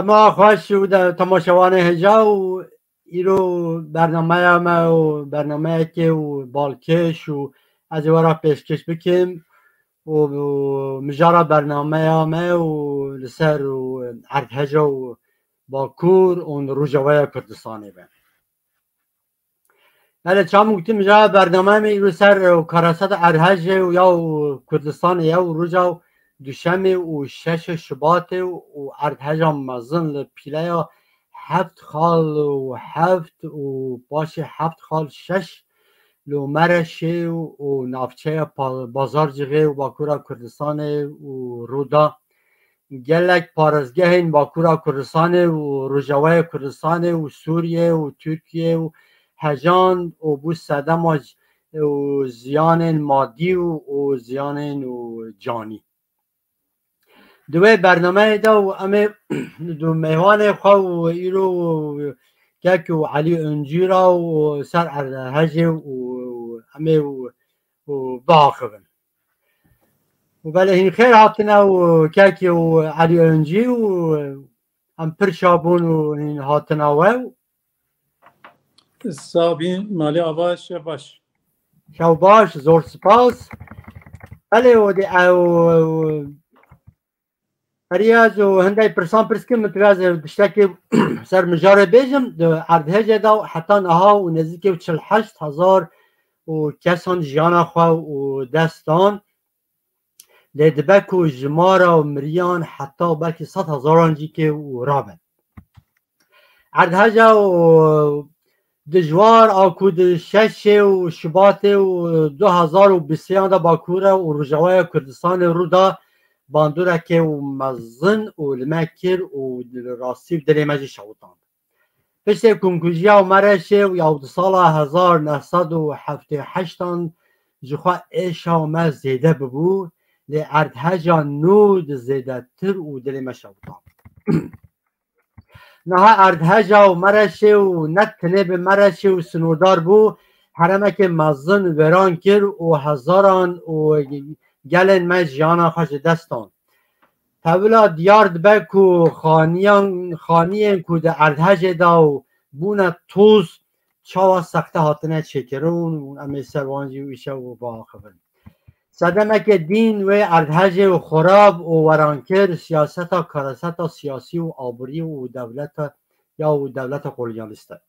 اما خوش و تماشاوان هجا و ایرو برنامه ما و برنامه که و بالکش و از ورا پیشکش بکیم و مجارا برنامه ما و لسر و عرض هجا و باکور و روجوه کردستانی بیم. بله چام گفتیم مجارا برنامه ما ایرو سر و کارست عرض و یا کردستان یا روجو دوشنبه و 6 شباط و ارتجا مزن لپیله 7 خال و 7 و باشه 7 خال 6 لو مرشه و نافچه بازار جغه و باکورا کردستان و رودا گلک پارزگه این باکورا کردستان و روجوه کردستان و سوریه و ترکیه و هجان و بو صدم و زیان مادی و زیان و جانی. دوی برنامه دا و امه دو مهوان خواه و ایرو که و علی انجیرا و سر ارهجه و امه و باخبن و بله این خیر هاتنه و که و علی انجی و هم پرشابون و این هاتنه و صابین مالی آواش باش شو باش زور سپاس بله و دی ریاض و هندای پرسان پرسکم متواز دشتاکی سر مجاره بیجم دو اردهجه دا حتی نها و نزدیکی و 48,000 و کسان جیانا خواه و دستان لیدبک و جمارا و مریان حتی بلکه 100,000 انجی که و رابن اردهجه و دجوار آکود 6 و شباط و 2023 دا باکوره و رجوه کردستان رو دا باندوره که و مزن و لمکر و راستی و دلیمجی شوطان پشت کنکوژیا و مرشه و یاود سال 1978 جخواه ایشا و مز زیده ببو لی اردهجا نود زیده تر و دلیمج شوطان نها اردهجا و مرشه و نتنه به مرشه و سنودار بو حرمه که مزن وران کر و هزاران و گلن من جیانا خوش دستان طولا دیار دبک و خانیان که ده اردهج دا و بونه توز چاوا سخته هاتنه چکرون و امی سروانجی و ایشه و با خبر صدمه که دین و اردهج و خراب و ورانکر سیاست کارست سیاسی و آبری و دولت یا و دولت قلیانسته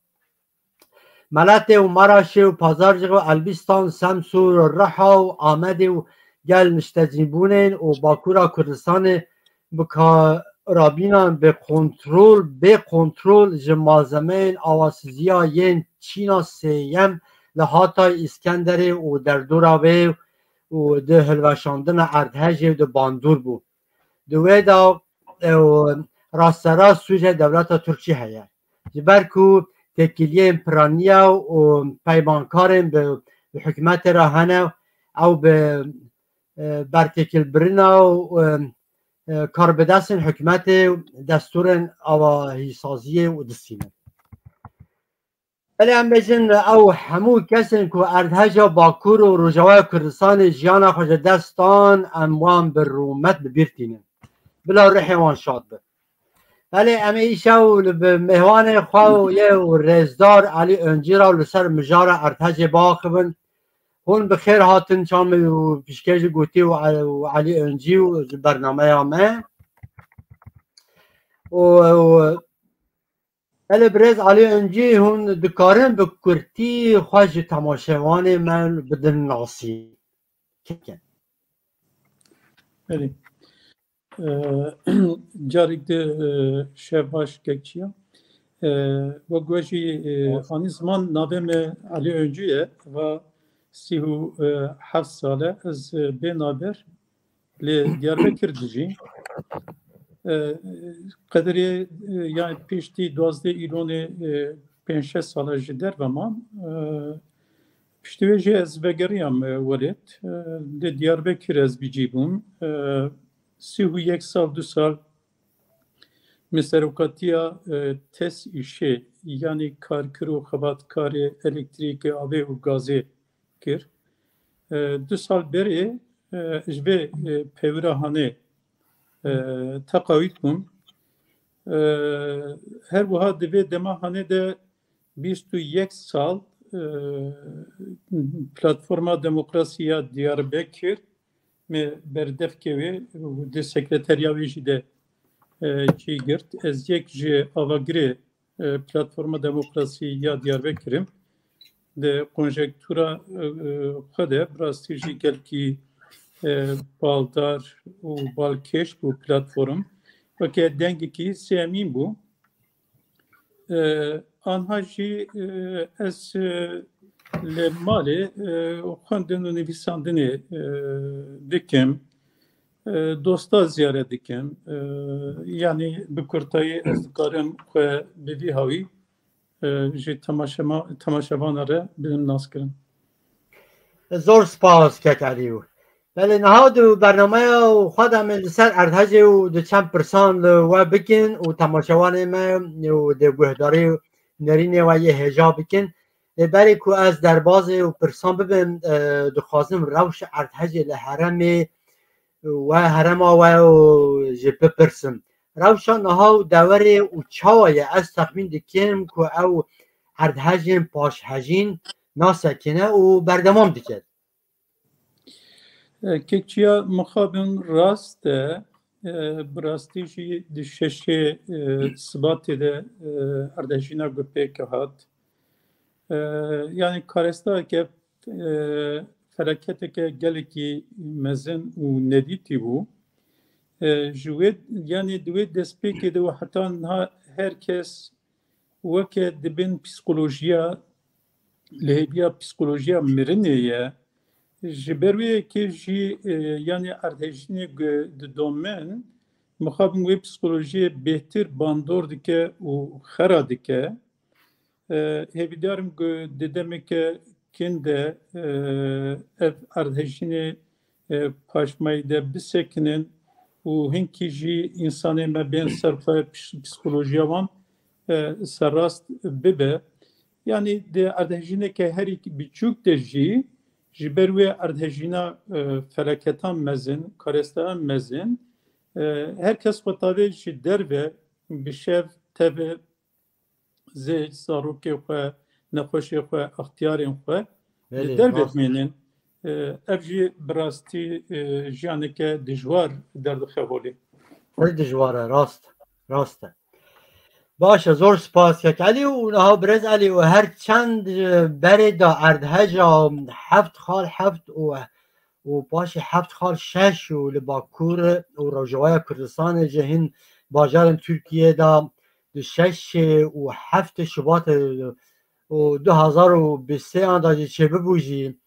ملت و مراشه و پازارجق و البستان سمسور و رحا و آمده و گل مشتجیبونین و باکورا کردستان بکارابینان به کنترول جمازمین آواسزیا ین چینا سیم لحاتا اسکندری و در دوراوی و ده هلوشاندن اردهج و ده باندور بود دوی دا راستراست سوژه دولت ترکی هیا جبرکو تکیلیه امپرانیا و پیمانکارن به حکمت راهنه او به برتکل برنا و کار به دست حکمت دستور آواهی سازی و دستینه ولی هم بجن او همو کسین که اردهجا باکور و روجوه کردستان جیانا خوش دستان اموان بر رومت ببیرتینه بلا رحوان شاد به ولی اما ایشا به مهوان خواه و یه رزدار علی انجیرا و لسر مجار اردهج باخبن هون بخیر هاتن چام و پیشکش گوتی و علی انجی و برنامه همه و ولی برز علی انجی هون دکارن به کرتی خوش تماشوان من بدن ناسی کن بله جارک ده شباش گکچیا و گوشی آنی زمان نابم علی انجیه و 37 ساله از بنابر لدیاربکر دجی قدری yani pişti 12 İran'ı 5-6 ساله جدر و من پشتوی از بگریم ولد ده دیاربکر از بیجیبون 31 سال 2 سال مسروکاتیا تس işe yani karkır و خباتکاری elektrik آب و گازی کر 2 سال beri جبه پیورهانه تقاوید بوم her buha divê dema hane de 21 sal Platforma Demokrasiya Diyarbekir me berdevkevê de sekreteriya wê jî de çi girt. Ez yek ji avagirê Platforma Demokrasiya Diyarbekir'im. De konjektûra xwe de bi rastî jî gelkî baldar û balkêş bû platform. Weke dengekî sêmîn bû. Anha jî ez li malê xwendin û nivîsandinê dikim. Dosta ziyaret dikim. Yani bi kurtayî ez dikarim xwe bi vî havî ji temaşevanan re bidim nas kirin. زور سپاس ککریو ولی نهاد و برنامه و خودم لسر ارتجه و دو چند پرسان و بکن و تماشاوان ما و دو گهداری نرینه و یه هجا بکن بری که از در باز و پرسان ببین دخوازم روش ارتجه لحرم و حرم و جبه پرسم روشان نها و دوره و چاوه از تخمین دکیم که او ارتجه پاش هجین ناسکنه و بردمام دکد ککچیا مخابن راست براستی جی دششه سباتی ده اردشینا گپه که هات yani karesta که فلکت که گلکی مزن و ندیتی بو جوید yani دوید دسپی که دو حتی herkes وکه دبین پسیکولوژیا لهبیا پسیکولوژیا مرنیه جبروی که جی yani ارتشینی دومن مخابن وی پسیکولوژی بهتر باندور دکه و خرا دکه هیویدارم دیدم که کنده ارتشینی پاشمایی ده بسکنن و هنکی جی انسانی ما بین صرفه پسیکولوژی وان سراست ببه yani de ardhejine ke her iki birçok de jî ji ber wê ardhejîna feleketan mezin, karestan mezin herkes xwetavê ji derve bi şev tevê zêj zarokê xwe nexweşê xwe ixtiyarên xwe li derve bimînin ev jî bi rastî jiyaneke dijwar derdixe holê. dijwar e rast e باشه زور سپاس که علی و نها برز علی و هر چند بره دا اردهجا هفت خال هفت و باشه هفت خال شش و لباکور و روجوای کردستان جهین باجار ترکیه دا شش و هفت شباط و 2023 آن دا چه ببوجی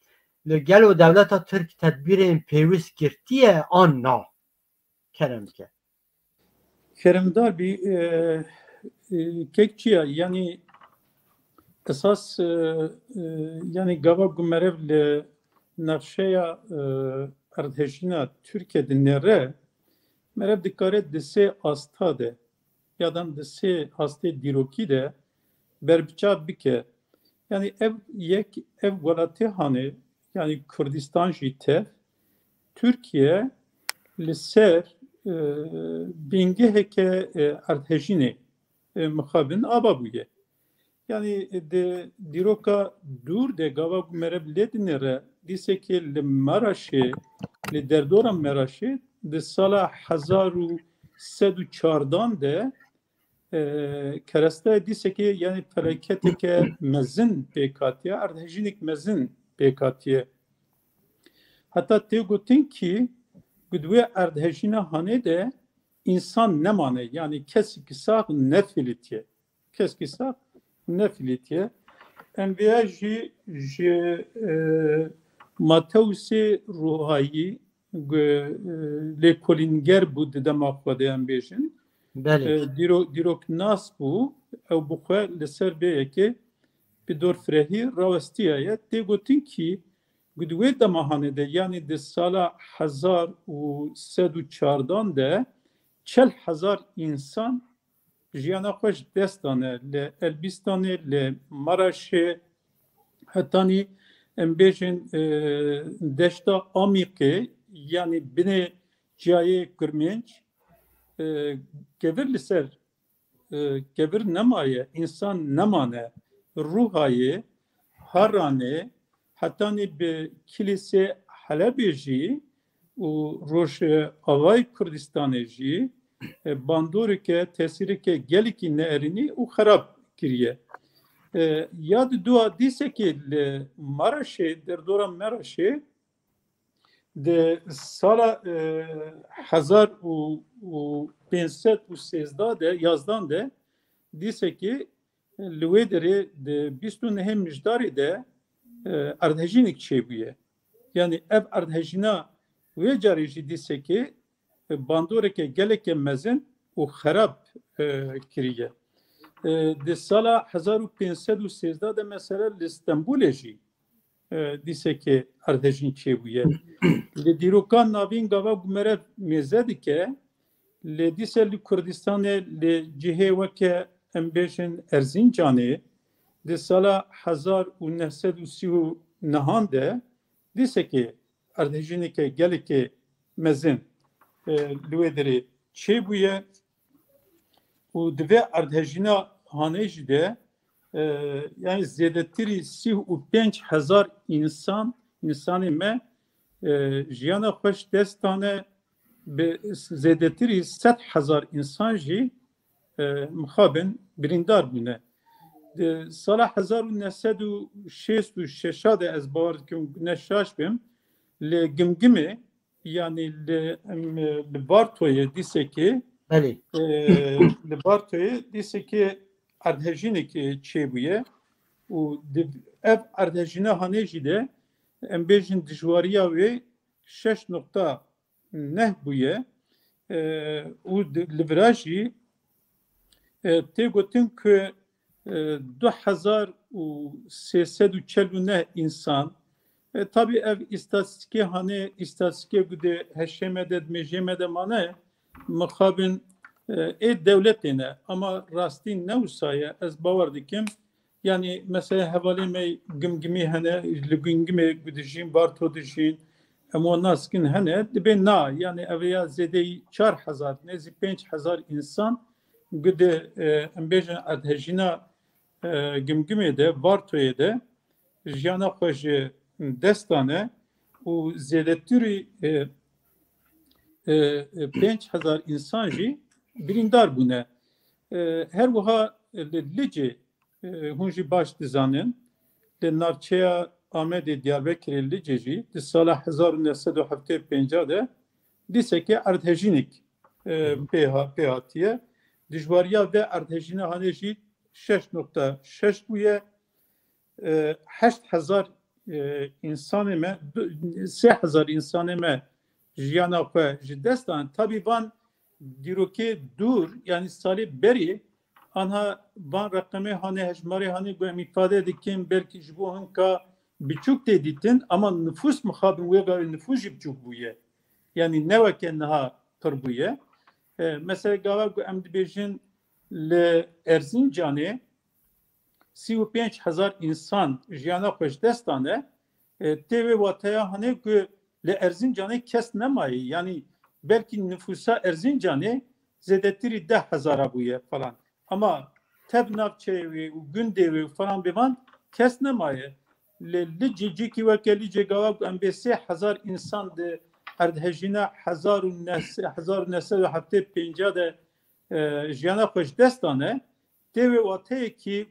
لگل و دولت ترک تدبیر این پیوز گرتیه آن نا Keremdar bir kekçiya yani esas yani gava gumerev le navşeya erdheşina Türkiye'de nere merev dikare dese asta de yadan dese hasta diroki de berbiça bike yani ev velati hani yani Kürdistan jite Türkiye liser binge heke erdheşini mukhabin ababuye. Yani de diroka dur de gava mereb ledinere diseke le maraşe le derdora maraşe de sala 1114 de kereste diseke yani felaketeke mezin pekatiye erdheşinik mezin pekatiye. Hatta te gotin ki güdve erdheşine hane de insan ne mane yani keskisak nefilitiye. Keskisak nefilitiye. Enbiya ji Mateusi Ruhayi le kolinger bu dedema xwedeyan bêjin. Dîrok nas bû ew bi xwe li ser bêyekê bi dorfirehî rawestiye ye tê gotin ki Gudwe demahanê de yani di sala 1114 de 40,000 insan jiyana xwe ji dest dane li Elbistanê li Maraşê hetanî em bêjin deşta Amîqê yani binê ciyayê Kirmênc gevir li ser gebir nemaye, insan nemane, ruhayı, harane, hatta ne bir kilise Halep'ci, u roş Avay Kürdistan'ci, bandorike, tesirike geliki neerini u harap kiriye. Yad dua dise ki Maraş'e, derdora Maraş'e, de sala 1513 de yazdan de dise ki lüvederi de bistun hem müjdari de ardhejinik çebiye. Yani ev ardhejina ve carici dise ki bandoreke geleke mezin u harap kiriye. De sala 1513 de mesela İstanbul'e dise ki ardhejin çebiye. Le dirokan navin gava gumere mezedi ke le dise li Kurdistan'e le cihe veke embejin Erzincan'e de sala 1930 nahande dise ki ardhejini ke gelike mezin lüvederi çebuye u dve ardhejina haneci de yani zedetiri 35,000 insanı me jiyana xoş destane be zedetiri 100,000 insan jî muhabin birindar bune. Sala 1966 de ez bawer dikim neşaş bim le gimgimi yani le Barto'ya dise ki le Barto'ya dise ki ardhejinik çebuye u ev ardhejina haneci de embejin dijwariya ve 6.9 buye u livraji te gotin ki 2349 insan tabi ev istatistike hani istatistike güde heşemede mecemede mane mukabin devletine ama rastin ne usaya ez bavar dikim yani mesela havale me gimgimi hane gimgimi güdüşün barto düşün ama naskin hane dibe na yani evya zedey 4000 nezi 5000 insan güde embejin adhejina gimgimi de bartoye de jana xoji destane u zedeturi 5000 insan jî birindar bune her buha lice hunji baş dizanin de navçeya Ahmet Diyarbakır liceci de sala 1975 de dise ki ardhejinik PHT'ye dijwariya ve ardhejina haneji 6.6 buye 8000 insanı me 3000 insanı me jiyana xwe ji destan tabi van diroke dur yani sali beri anha van rakame hane hejmari hane gem ifade dikim belki jibo hanka biçuk deditin ama nüfus muhabin ve gavi nüfus biçuk buye yani ne veken ha kır buye mesela gava emdibejin le Erzincan'e 35,000 insan jiyana xweş destane TV vataya hane ki le Erzincan'e kes nemayı yani belki nüfusa Erzincan'e zedetiri 10,000 buye falan ama tebnavçe ve gündevi falan bivan kes nemayı le cici ki vekeli cegavab embesi 1000 insan de ardhejina 1950 de jiyana xweş destane TV vataya ki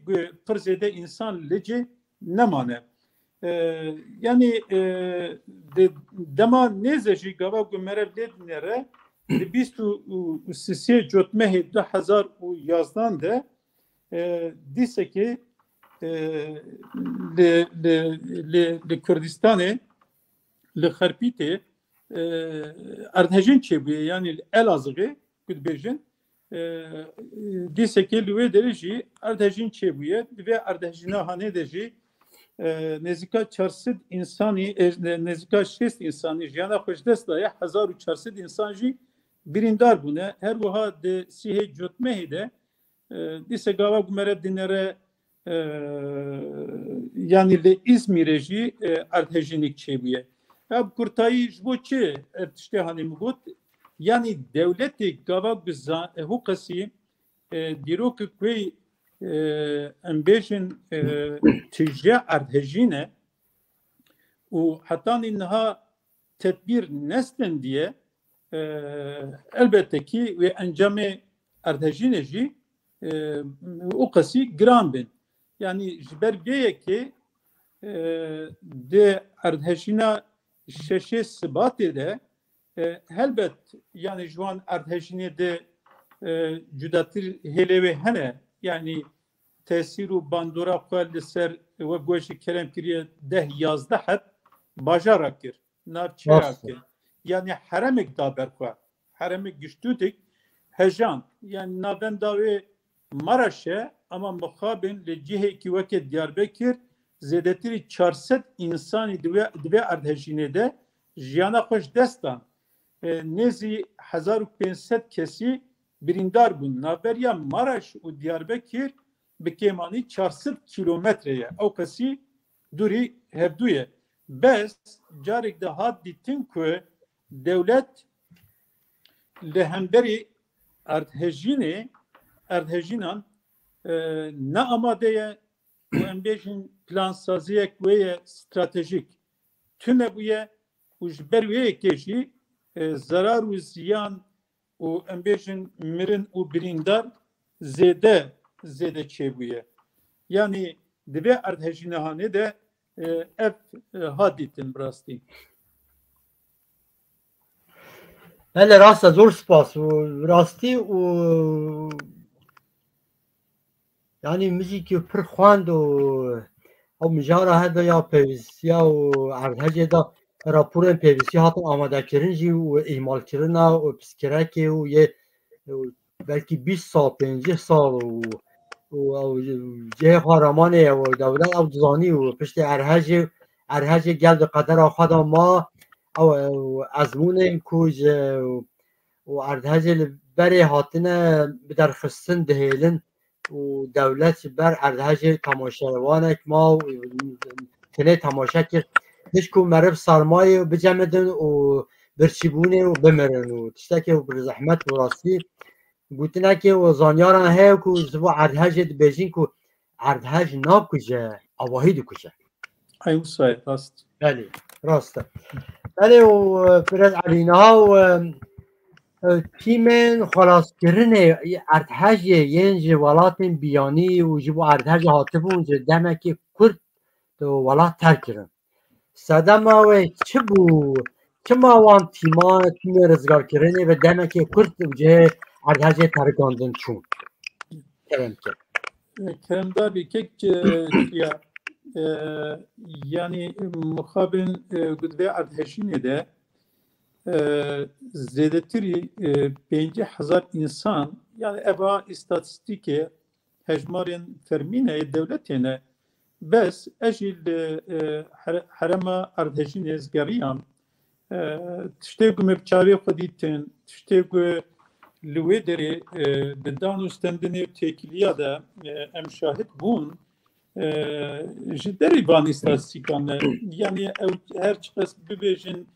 pırzede insan leci nemane yani dema nezeji gava gömerev ledinere bistu sisiye cotmehi 2000 yazdan de dise ki le Kürdistan'e le Kharpite ardhejin çebiye yani Elazığ'ı küdbejin dise ki lüve dereci ardhejin çebiye ve ardhejina hane deji nezika 400 insani nezika 6 insani jiyana xoş destaya 1400 insanji birindar bune her buha de sihe cotmehi de dise gava gumere dinere yani le İzmir'e ardhejinik çebiye ab kurtayı jboçe işte hani mugot yani devleti gava güza hukasi دیروک کوی امبیشن تجاه ارتجینه و حتی اینها tedbir neslen diye elbette ki ve encame erdejineci o kası gram bin. Yani jiber ki de erdejina şeşe sıbat ile elbet yani şu an erdejine de cüdatir hele ve hene yani tesiru bandora kualli ser ve goşi kerem kiriye deh yazda hep bajarakir. Navçerakir. Yani haremek da berkwa. Haremek güçtüdük. Hejan. Yani navenda ve Maraş'e ama muhabin le cihe ki veket Diyarbakır zedetiri 400 insani dve erdhejine de jiyana hoş destan. Nezi 1500 kesi birindar bun. Navberiya Maraş u Diyarbakır bekemani 400 kilometreye. O kesi duri hevduye. Bes carek de had ditin ku devlet lehemberi erdhejinan ne amadeye bu embejin plansaziye ve stratejik tüne buye ujber ve keşi zarar ve ziyan o embejin mirin u birindar zede çebuye yani dve erdhejinahane de ev haditin brasti. Hele rasta zor spas u rasti u yani müzik pır xwand u mijara heda ya pevisiya u erdhece da raporên pevisiya hatin amadekirin jî û îmalkirina û pîskerekê û yê belkî 20 sal 50 sal û cihê xwe ramanê ew dewlet ew dizanî û piştî erhecê gel di qedera xwe de ma ew ezmûnên ku ji erdhecê li berê hatine bi derxistin dihêlin û dewlet ji ber erdhecê temaşevanek ma û tinê temaşe kir hiç ku meriv sarmayê bicemidin û birçîbûnê û bimirin û tiştekê û bir zehmet û rastî gotinekê û zanyaran heye ku ji bo erdhecê dibêjin ku erdhej nakuje avahî dikuje. Ay usay rast. Belê rast e. Belê û biraz elîniha û tîmên xwelaskirinê erdhejê yên ji welatên biyanî û ji bo erdhejê hatibûn ji demekê Kurd di welat terk kirin. Sedema wê çi bû? Çima wan tîmê rizgarkirinê bi demekê Kurd û cihê erdhejê terkandin çûn? Keremdar bir kek ya yani muhabin gudve erdhejine de zedetiri 5000 insan yani eva istatistike hecmarin termine devletine bes ejil harema erdhejine zgariyan tiştegu mebçavi xweditin tiştegu lüvederi bidan üstendini tekiliya da em şahit bun jideri van istatistikan yani her çıkas bibejin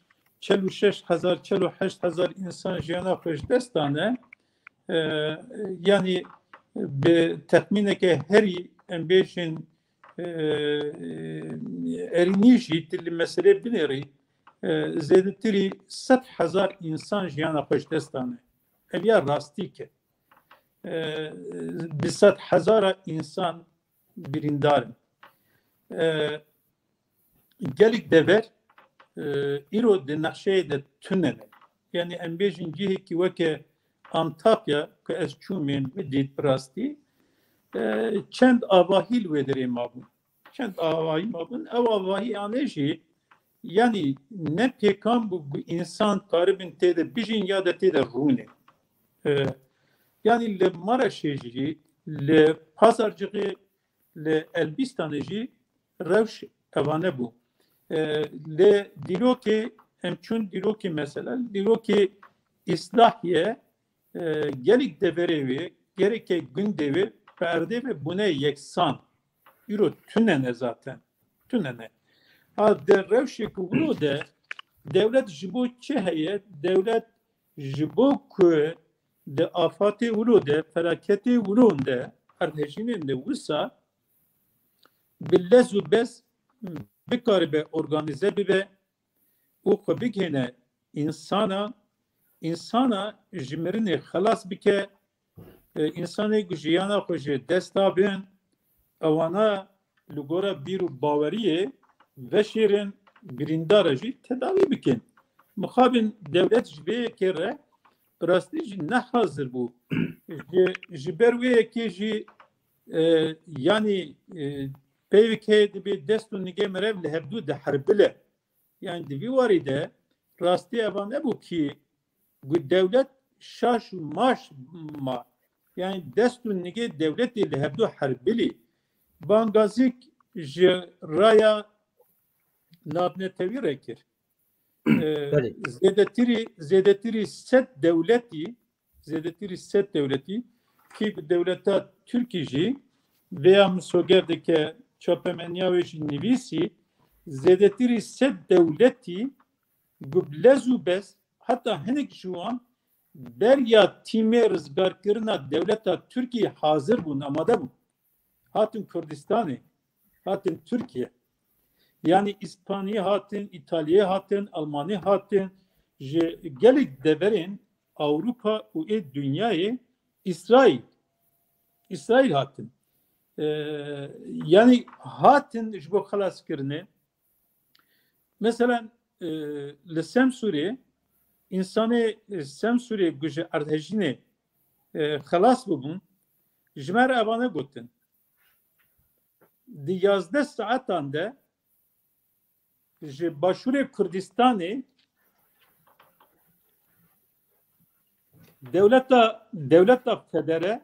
46,000 48,000 insan jiyana xweş destane yani be tahmineke heri em bejin erinî jî dilli mesele binêrî zêdetirî 100,000 insan jiyana xweş destane ev ya rastî ke 100,000 insan birindarin gelek dever îro di nexşeyê de tunene yani em bêjin cihekî weke Antakya ku ez çûmên bidît bi rastî çend avahî li wê derê mabûn çend avahî mabûn ew avahîyanê jî yani ne pêkan bû insan karibin têde bijîn ya da têde rûnê yani li Maraşê jî li Pazarcıqê li Elbistanê jî rewş evane bû li dîrokê em çûn dîrokê mesela dîrokê İslahiye gelek deverê wê gereke gundê wê perde ve bune yeksan îro tunene zaten tunene ha de rewşê ku de devlet ji bo çi heye devlet ji bo ku de afati ulu de felaketi ulu de erdhejinin de wisa billezu bes bikari be organize bibe u xwe bigihêne insana ji mirinê xelas bike insanê ku jiyana xwe ji desta bin ewana li gora bîr û baweriyê veşêrin birîndar jî tedavî bikin. Mixabin devlet ji vê yekê re bi rastî jî nehazir bû. Ji ber wê yekê jî yanî peyvekê dibe dest û nigê merev li hevdû diherbile. Yani di vî warî de rastî eva nebû ki gu devlet şaş û maş ma yani dest û nigê devletê li hevdû herbilî. Bangazik ji raya nabnetewî rekir. Zêdetirî sed devletî ki devleta Türkiye jî veya misogerdeke çapemeniya wê jî nivîsî zêdetirî sed devletî gublez û bez heta hinek ji wan berya tîmê rizgarkirina devleta Türkiye hazir bûn, amade bûn. Hatin Kurdistanê, hatin Türkiye. Yani İspanya hatin, İtalya hatin, Almanya hatin, ji gelek deverin Avrupa û dünyayê İsrail hatin. Yani hatin ji bo xelaskirinê mesela li Semsurê insanê Semsurê ku ji erdhejînê xelas bibûn ji me re evane gotin. Di 11 saetan de ji başûrê Kurdistanê devleta federe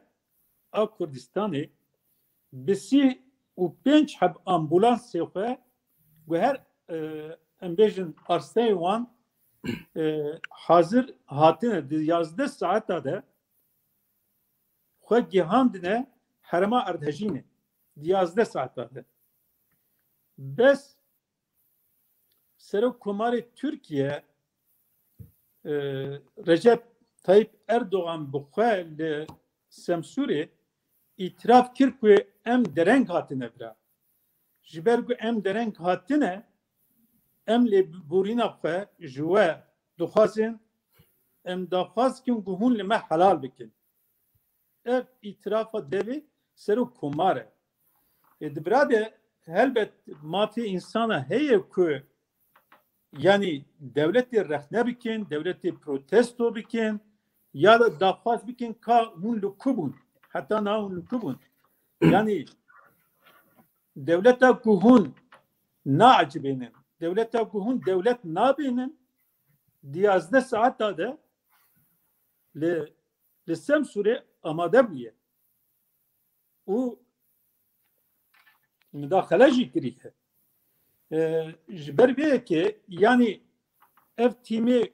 a Kurdistanê bi 35 heb ambulansê xwe û her em bêjin arseyê wan hazir hatine di 11 saeta de xwe gihandine herema erdhejînê di 11 saeta de. Bes Serokkomarê Türkiye Recep Tayyip Erdoğan bi xwe li Semsurê îtiraf kir ku em dereng hatine bira. Ji ber ku em dereng hatine em lêborîna xwe ji we dixwazin em daxwaz kin ku hûn li me helal bikin. Ev îtirafa devê Serokkomar e. Dibira de helbet mafî insana heye ku yani devletê rexne bikin, devletê protesto bikin ya da daxwaz bikin ka hûn li ku bûn. Heta na hûn li ku bûn. Yani devleta ku hûn naacibênin, devleta ku hûn devlet nabênin di 11 saeta de li Semsurê amade bûye. û müdaxele jî kiriye. Ji ber vê yekê yani ev tîmê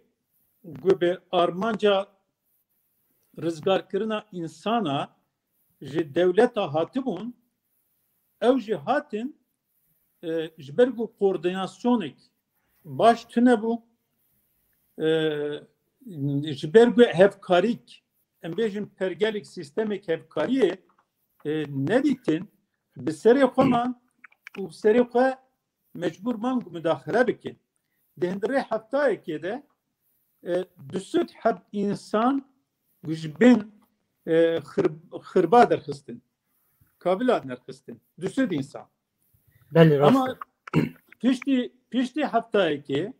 ku bi armanca rizgarkirina insana ji devleta hatibûn ew jî hatin ji ber ku koordinasyonek baş tunebû ji ber ku hevkarîk em bêjin pergelek sîstemek hevkariyê nedîtin bi serê xwe man û serê xwe mecbur man ku müdaxele bikin. Di hindirê heftayekê de du heb insan ku ji bin xirba derxistin. Kabila derxistin. Du insan. Ama piştî heftayekê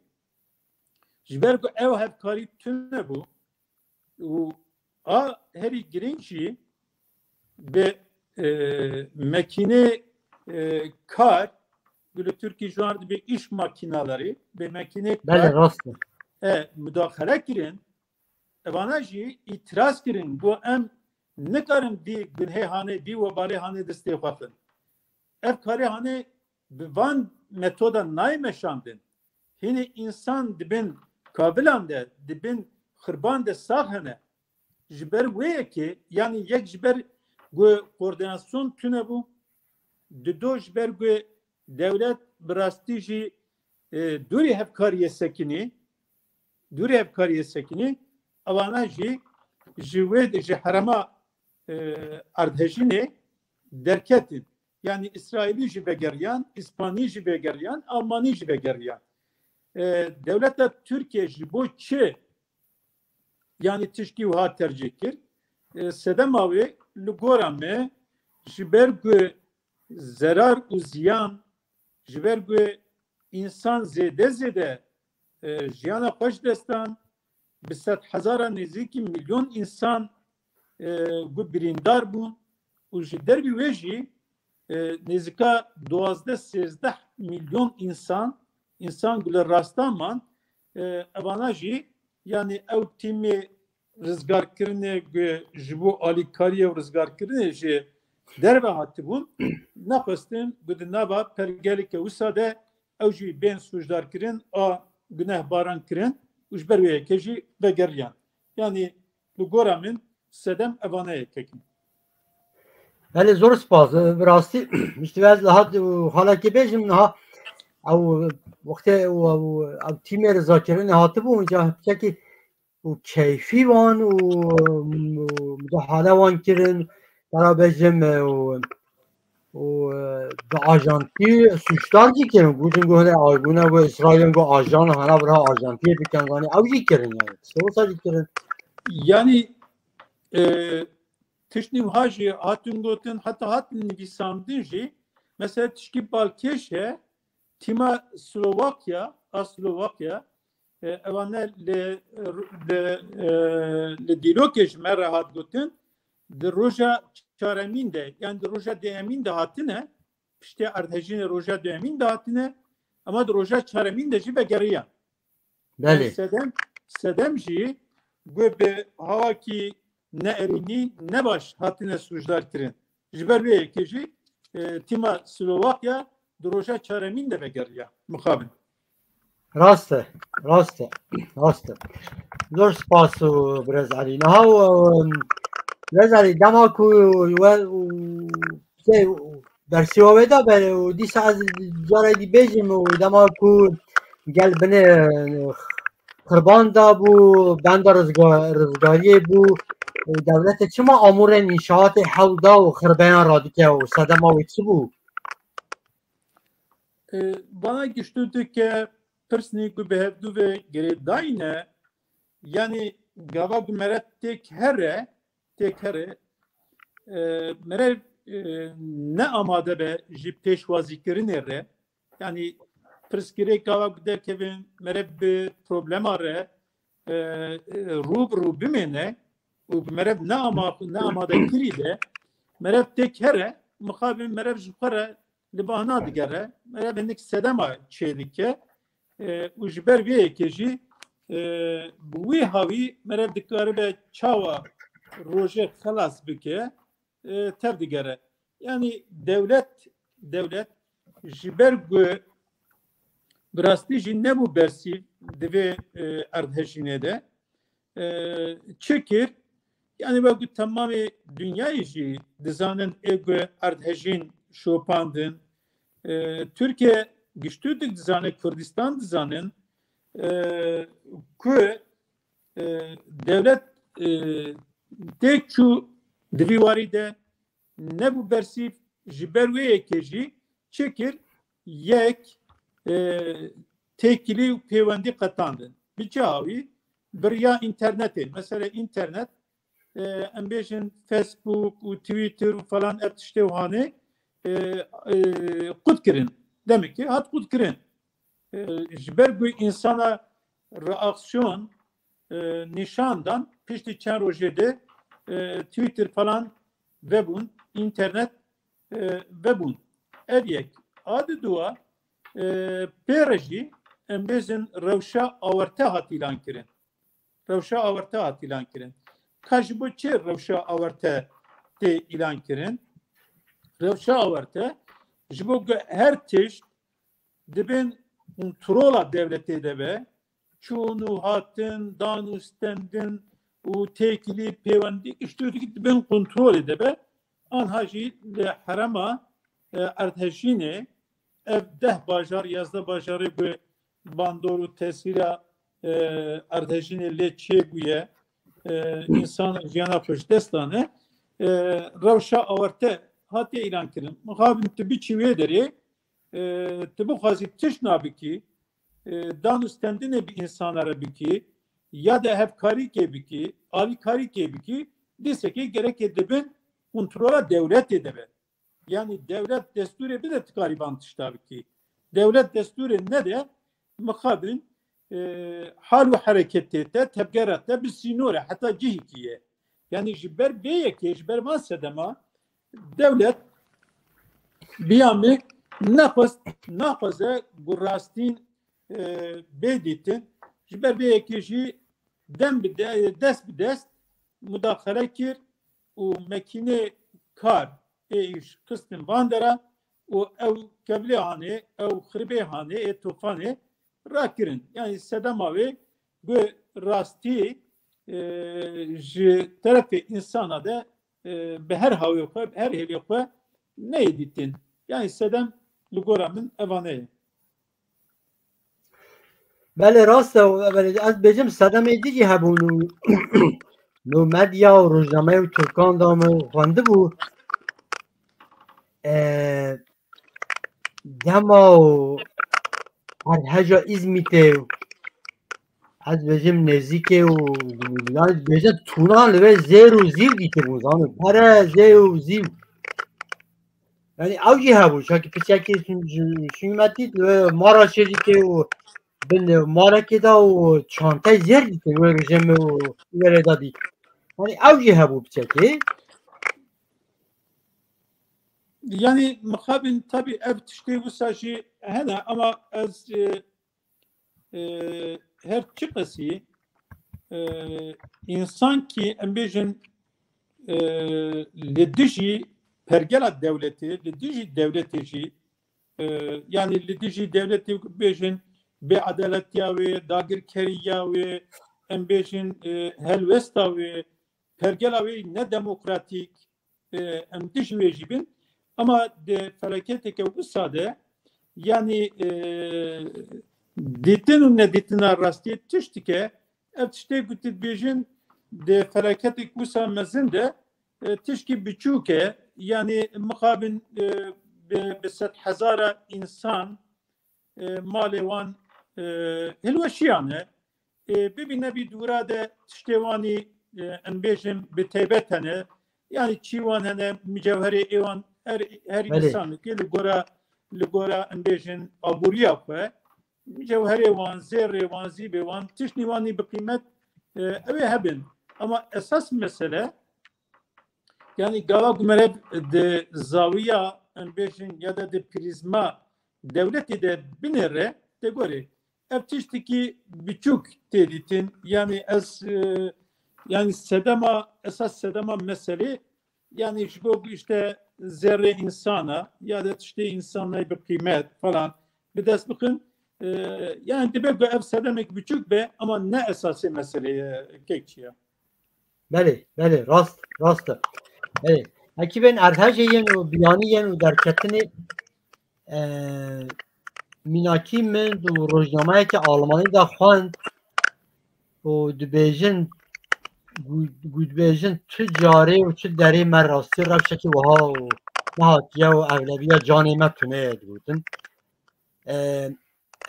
ji ber ku ew hevkarî tunebû û a herî girîng jî bi mekînê kar li Türkiye şu an bir iş makineleri ve mekine müdahale kirin evana jî itiraz kirin bu em nekarin di günheyhane di ve barihane destê xwexin ev karihane bi van metoda naymeşandin hine insan dibin kabilan de dibin xirban de sahene ji ber wê yekê yani yek ji ber gu koordinasyon tunebû di do ji ber gu devlet bi rastî jî dûrî hevkariyê sekinî evana jî جوید جهرما اردهجینه درکتین yani İsrail'i jibegeriyan, İspanyol jibegeriyan, Almani jibegeriyan. Devlet Türkiye bu çi yani tişki uha tercih kir. Sedem abi lugora me jibergu zarar u ziyan jibergu insan zede jiyana hoş destan bisat hazara neziki milyon insan gu birindar bu u jider bir veji nezika 12-13 milyon insan güle rastlaman evanaji yani ev timi rızgar kirine jibu alikariye rızgar kirine ji derve hattı bun nefestin gudinaba pergelike usade ev ji ben sujdar kirin a günah baran kirin ujberveye keji ve geryan yani bu goramin sedem evaneye kekin. Hele zor spas rastî müştevez lahat halaki bejim ha ew wextê ew tîmê zakirin hatibû ca çekî û keyfî wan û müdahale wan kirin berabejim û bi ajantî suçlar jî kirin gotin gohne aybûne û İsrailên got ajan hena birha ajantiyê bikin zanî ew jî kirin yani sewsa jî kirin yani tişnim hacı hatun gotin hatta hatun nivîsandin jî mesela tişkî balkêşe tima Slovakya evane le dîlokê ji me re hat gotin di roja çaremîn de yani di roja dêyemîn de hatine piştî erdhejînê roja dêyemîn de hatine ama di roja çaremîn de jî vegeriyan. Belê Sedem jî gu bi hawakî ne erînî ne baş hatine sujdar kirin. Ji ber vê yekê jî tîma Slovakya di roja çaremîn de vegeriya mixabin. rast e zor spas Birez Alî niha Birez Alî dema ku dersî wê da bere û dîsa ez carê dî bêjim û dema ku gel binê qirban da bû benda rizgariyê bû devletê çima amûrên înşaatê hewl da û xirbeyan radike û sedema wê çi bû? Bana güçlüdü ki pirsni ku behevdû ve gerêdayîne yani gava ku mere tek here mere ne amade be ji pêşwazîkirinê re yani pirskirê gava ku derkevin mere bi problema re rûbirû bimêne û mere ne amade kirî de mere tek here mixabin mere ji xwe re li bahna digere mere bendik sedema çêdike û ji ber vê yekê jî bi wî havî mere dikaribe çawa rojê xelas bike tev digere yani devlet ji ber ku bi rastî jî nebû bersîv divê erdhejînê de çikir yani wek temamê dünyayê jî dizanin ê erdhejîn şopandin Türkiye güçlüdür dizane Kürdistan dizanin ku devlet tek şu divivari de ne bu bersif jiber ve ekeci çekir yek tekili pevendi katandın bir çavi bir ya interneti mesela internet ambejin Facebook u Twitter falan ertişte hani kutkirin demek ki hat kutkirin jiber bu insana reaksiyon nişandan pişti çen rojede Twitter falan webun internet webun evyek adı dua pereji embezin revşa avarta hat ilan kirin revşa avarta hat ilan kirin kaç bu çe revşa avarta te ilan kirin revşa avarta jibo her tişt dibin kontrola devleti de be çoğunu hatın danu stendin u tekili pevendi işte dibin kontrol ede be anhaji le harama erdhejine ev deh bajar yazda bajarı bu bandoru tesira erdhejine le çeguye insan jiyana piştestane rewşa awarte hatiye ilan kirin. Muhabin tibi çiviye deri tibi xazî tiş nabiki danustendine bir insanlara biki ya da hep karike biki ali karike biki deseki gerek edibin kontrola devlet edebe. Yani devlet desturi bir de tıkariban tabii ki. Devlet desturi ne de mukabilin hal ve harekette tebgeratte bir sinore hatta cihikiye. Yani jiber beyeke jiber masedema devlet biyami nafazı bu rastin beditin jiber beyeke ji dem bir dest bir dest müdahale kir o mekine kar iş kısmın vandara o ev keblehane ev khrbehane tufane rakirin yani sedemavi bu rasti ji tarafı insana da be her havyoka her havyoka ne editin yani sedem lugoramın evane بله راست از بجم صدم دیگه هبونو نو مدیا و روزنامه و ترکان دامه خونده بود دما و هر هجا ازمیته از بجم نزدیکه و yani بجم تونان لبه زیر و زیو دیته بوزانه پره زیر و زیو yani avcı هبو شاکی پچکی شنیمتی مارا شدیده و ben marakeda o çantayı zer gitti böyle rejime o böyle dedi. Hani avcı ha bu bıçakı. Yani muhabin tabi ev tişti bu saçı hena ama az her çıkası insan ki embejin lidiji pergela devleti lidiji devleti yani lidiji devleti bejin be adaletiya ve dagirkeriya ve embejin helvesta ve pergela ve ne demokratik emdiş vecibin ama de felaketeke bu sade yani ditin ne ditina rastiyet tiştike ev tişte gütit bejin de felaketek bu samezin de tişki biçuke yani mukabin beset hazara insan malevan hilveşiyane bibine bir durade tiştevani embejim bitebetene yani çivan hene mücevheri evan her insan ki ligora embejin aburiya fe mücevheri van zerre van zibe van tişnivani bir kıymet eve hebin ama esas mesele yani gava gumereb de zaviya embejin ya da de prizma devleti de binere de göre eftişteki birçok tehditin yani yani esas sedema mesele yani işte zerre insana ya da işte insanlara bir kıymet falan bir ders bakın yani demek ev sedemek birçok be ama ne esası meseleye geçiyor. Beli rast. Beli. Aki ben erheceyen o biyaniyen o derketini minaki min du rojnameye ki Almanya'da xwend o dibêjin gudbêjin çi carê û çi derê me rastî rewşekî wiha û nehatiye û evleviya canê me tuneye digotin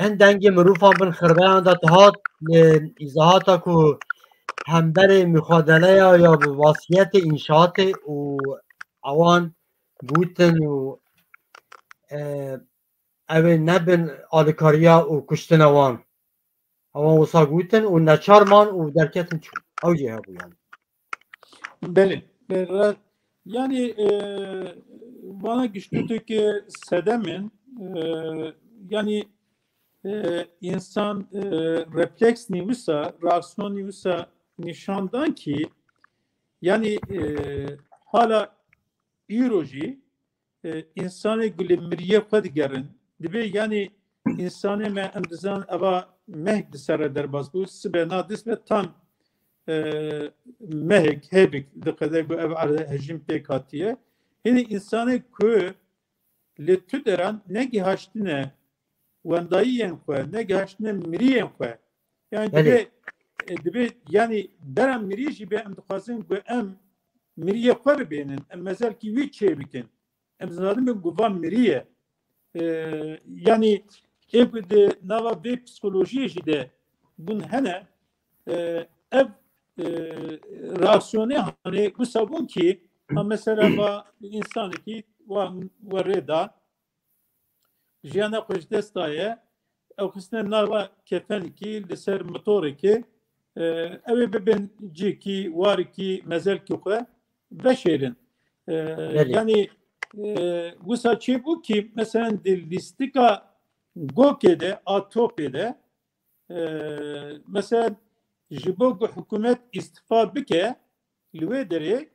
hin dengê mirovan bin xirbeyan de dihat lê îzahata ku hemberê müxadeleya ya bi vasiyetê înşaatê û ewan gotin û ew ê nebin alîkariya û kuştina wan ewan wisa gotin û neçarman û derketin çû ew jî hebû yani. Beli. Yani bana güçlüdür ki sedemin yani insan refleks nivisa, reaksiyon nivisa nişandan ki yani hala iroji insanı gülümriye kadigerin dibe yani insanı me emdizan ava mehk disere derbaz bu sibena disme tam mehk hebik de kadar bu ev arada hecim pekatiye yani insanı kö letü deren ne gihaştine vendayiyen kö ne gihaştine miriyen kö yani dibe دبی یعنی درم مریجی به ام دخوازن گو ام مریه خور بینن ام مزل کی وی چه بکن ام زادم گوان مریه yani evde nava bir psikoloji jide bun hene ev reaksiyonu hani bu sabun ki mesela va insan ki va reda jiyana kuş destaye ev kısne nava kefen ki liser motor ki ev beben ki var ki mezel ki ko beşerin yani bu saçı bu ki mesela listika Goke'de, Atope'de mesela jibo hükümet istifa bike lüvederi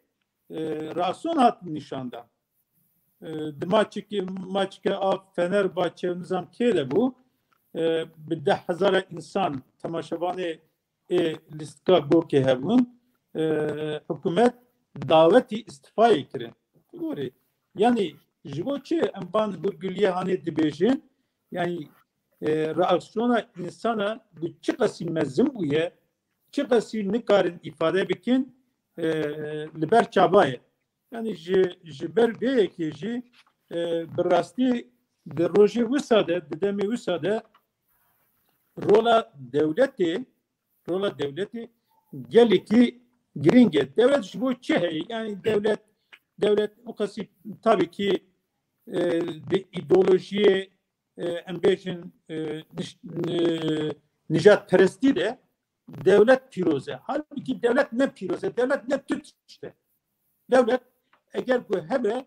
rason hat nişanda. Maçke af Fenerbahçe nizam kele bu bir 10,000 insan temaşavanı listika Goke hevun hükümet daveti istifa ekirin. Doğru. Yani jibo çi emban hürgülye hani dibejin yani reaksiyona insana bu çıkası mezim buye çıkası nikarin ifade bikin liber çabayı yani jiber beye ki berasti de roje vusade dedemi vusade rola devleti geliki giringe devlet bu çehe yani devlet o kası tabii ki bir ideolojiye embejin nijat peresti de devlet piroze. Halbuki devlet ne piroze? Devlet ne tüt işte. Devlet eğer bu hebe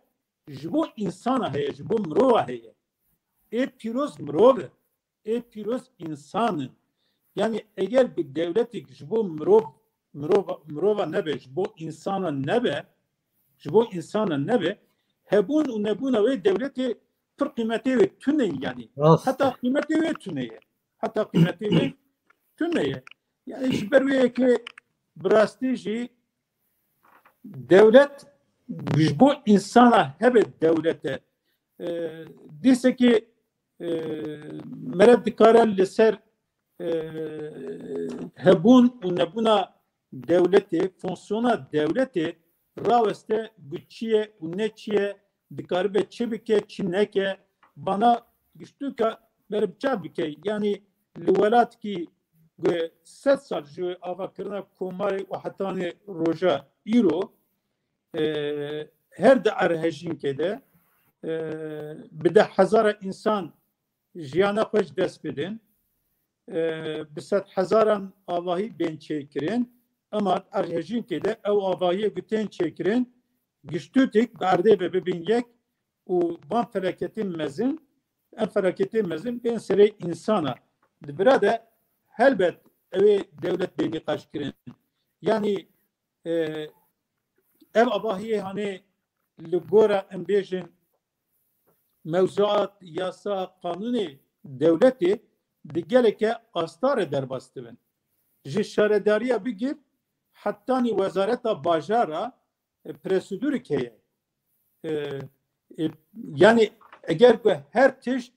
jibo insana heye, jibo mrova heye. Piroz mrove. Piroz insanın. Yani eğer bir devletik jibo mrova nebe, jibo insana nebe, hebun u nebuna ve devleti pır kıymeti ve tüne yani. Hatta kıymeti ve tüneye. Yani şüpher ki brastici devlet bu insana hebe devlete dese ki mered dikaren liser hebun u nebuna devleti fonksiyona devleti raveste bütçiye u neçiye dikarbe çibike çineke bana güçlü ka verip çabike yani livelat ki set sal ju avakırına kumari ve hatani roja iro her de arhejin kede bir de hazara insan jiyana hoş despedin bisat hazaran avahi ben çekirin ama arhejin kede ev avahiye güten çekirin güçlüdük barde ve bebinyek u van felaketin mezin en felaketin mezin ben sere insana burada elbet evi devlet beni kaçkirin yani ev abahiye hani ligora embejin mevzuat yasa kanuni devleti digeleke astar eder bastı jişaredariya bir gir hatta ni vazareta bajara prosedür keye yani eğer bu her tişt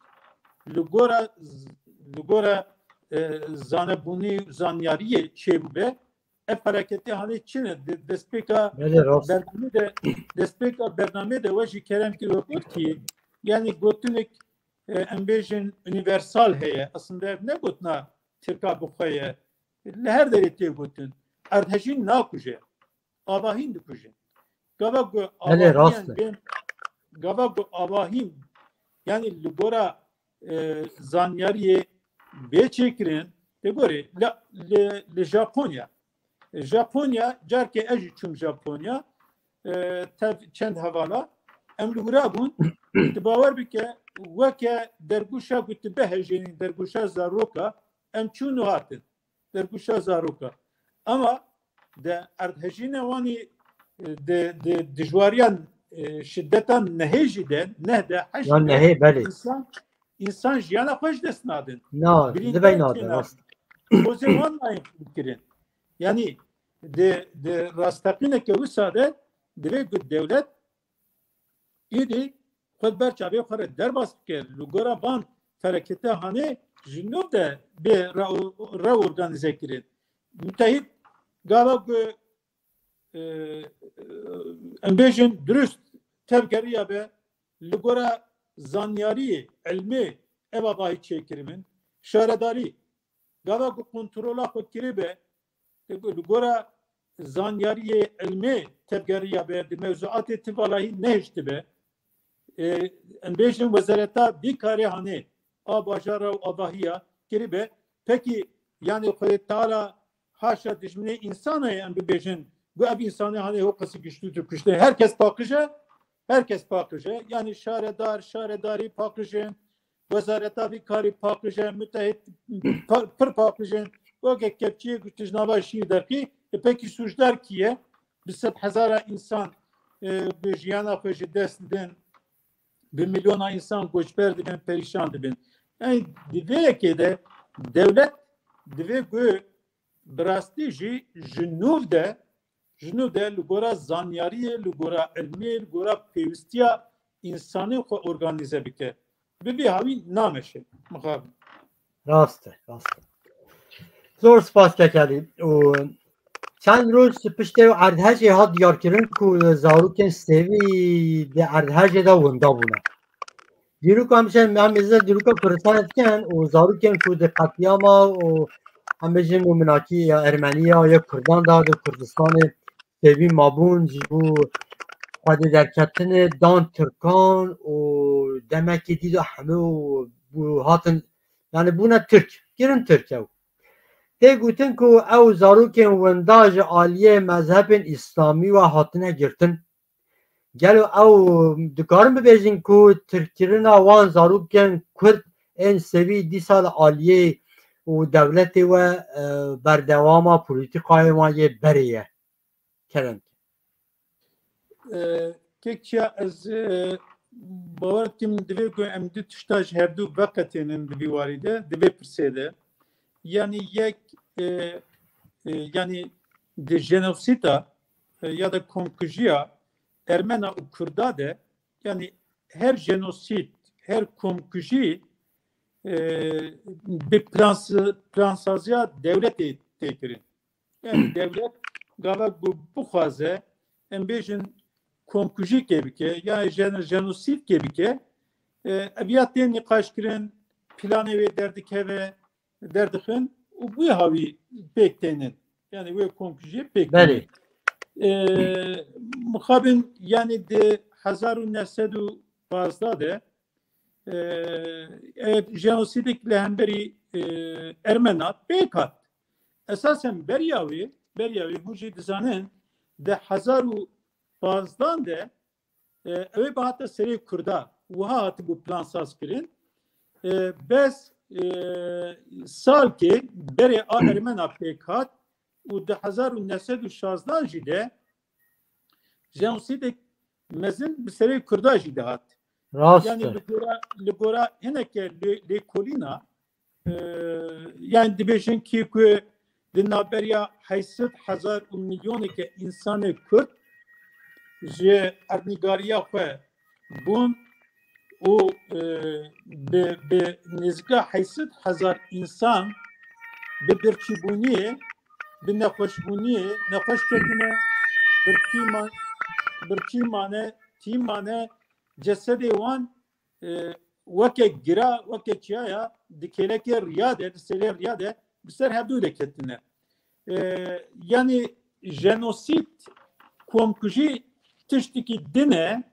ligora zanebuni zanyariye çevbe hareketi hani Çin'e despeka bername de vajı kerem ki vapur ki yani gotunik embejin universal heye aslında ne gotna Türk'a bu heye her derete gotun ardhajin na kuje avahin de kuje gavago avahin yani ligora zanyariye beçekirin de gore le Japonya carke ejçum Japonya çend havala emlurabun tibavar bike veke derguşa gutbe hejeni derguşa zaroka emçunu hatin derguşa zaroka ama de ardhejine vani de dijwariyan şiddetan nehejiden nehde haşde insan jiyana hoş desnadın o zaman aynı fikrin yani de rastakine ke usade direkt devlet idi خود بر چابه خورد در باز که لگورا بان فراکته هنه جنوب ده به را ارگانیزه کرد müteahhit gava ku embêjin dürüst tevgeriya be li gora zanyarî ilmê eva bahî çêkirimin şaredarî gava ku kontrola xwe kiribe li gora zanyariyê ilmê tevgeriya be di mevzuatê tivalahî nehişti be embêjin wezareta bîkarê hanê a bajara û avahiya kiribe pekî yani Xwedê Teala haşa dijminê insana em bibêjin bu ev insanı hani o kası güçlüdür güçlü. Herkes pakıje. Yani şaredari pakıje. Wezareta bîkarî pakıje. Müteahhit pır pakıje. O kepçiye güçlüjnava şiir der ki peki suçlar kiye? Bir sed hezara insan bir jiyana xwe ji dest didin. Bir milyona insan göçber dibin, perişan dibin. Yani divêyekê de devlet divê ku bi rastî jî ji nû de li gora zanyariyê, li gora ilmê, li gora pêwistiya insanî xwe organize bike. Bi vî havî nameşe. Mixabin. Rast e. Zor spas kekelî. Çend roj piştê erdhejê hat diyarkirin ku zarokên sêvî di erdhejê de winda bûne. Dîroka em êze dîroka Kurdistanê dikin û zarokên ku di qetiyama û em bêjin û minakî ya Ermeniya ya Kurdan da di Kurdistanê sêvî mabûn ji bo xwedê derketinê dan Tirkan û demekî dîdo hemû bû hatin yani bûne Tirk girin Tirk ew. Tê gotin ku ew zarokên winda ji aliyê mezhebên İslamî ve hatine girtin. Gelo ew dikarin bibêjin ku tirkirina wan zarokên Kurd ên sevî dîsa li aliyê û dewletê we berdewama polîtîkayê wan yê berê ye. Kerem. Kekçe ez bawer dikim divê ku em du tişta ji her du veqetênin di vî warî de divê pirsê de. Yani yek yani de jenosîda ya da komkujiya Ermena û Kurda de yani her jenosîd, her komkujî bir plansaziya devletê tê kirin. Yani devlet gava bixwaze em bêjin komkujîkê bike yani jenosîdkê bike ev ya tên nîqaş kirin planê wê derdikeve derdixin û bu havî pêk tênin. Yani wê komkujiyê pêk tênin. Mixabin yani de 1915 de jenosîdik li hemberî Ermena pêk hat. Esasen beryavî hûn jî dizanin de 1915 de ew bi hate serê Kurda wiha hatî bû plansaz kirin bes salkê berê a Ermena pêk hat û di 1916 jî de jenosîdek mezin bi serê Kurda jî de hat. Yani li gora hineke lêkolîna yani dibêjin ki ku di navberiya 800,000 û milyoneke însanê Kurd ji erdnîgariya xwe bûn û bi nêzîka 800,000 însan bi birçîbûniyê bi nexweşbûniyê nexweş ketine tîmane cesedê wan weke gira weke çiyaya di kêlekê riya de di selê riya de bi ser hevdû de ketine. Yani jenosîd komkujî tiştekî din e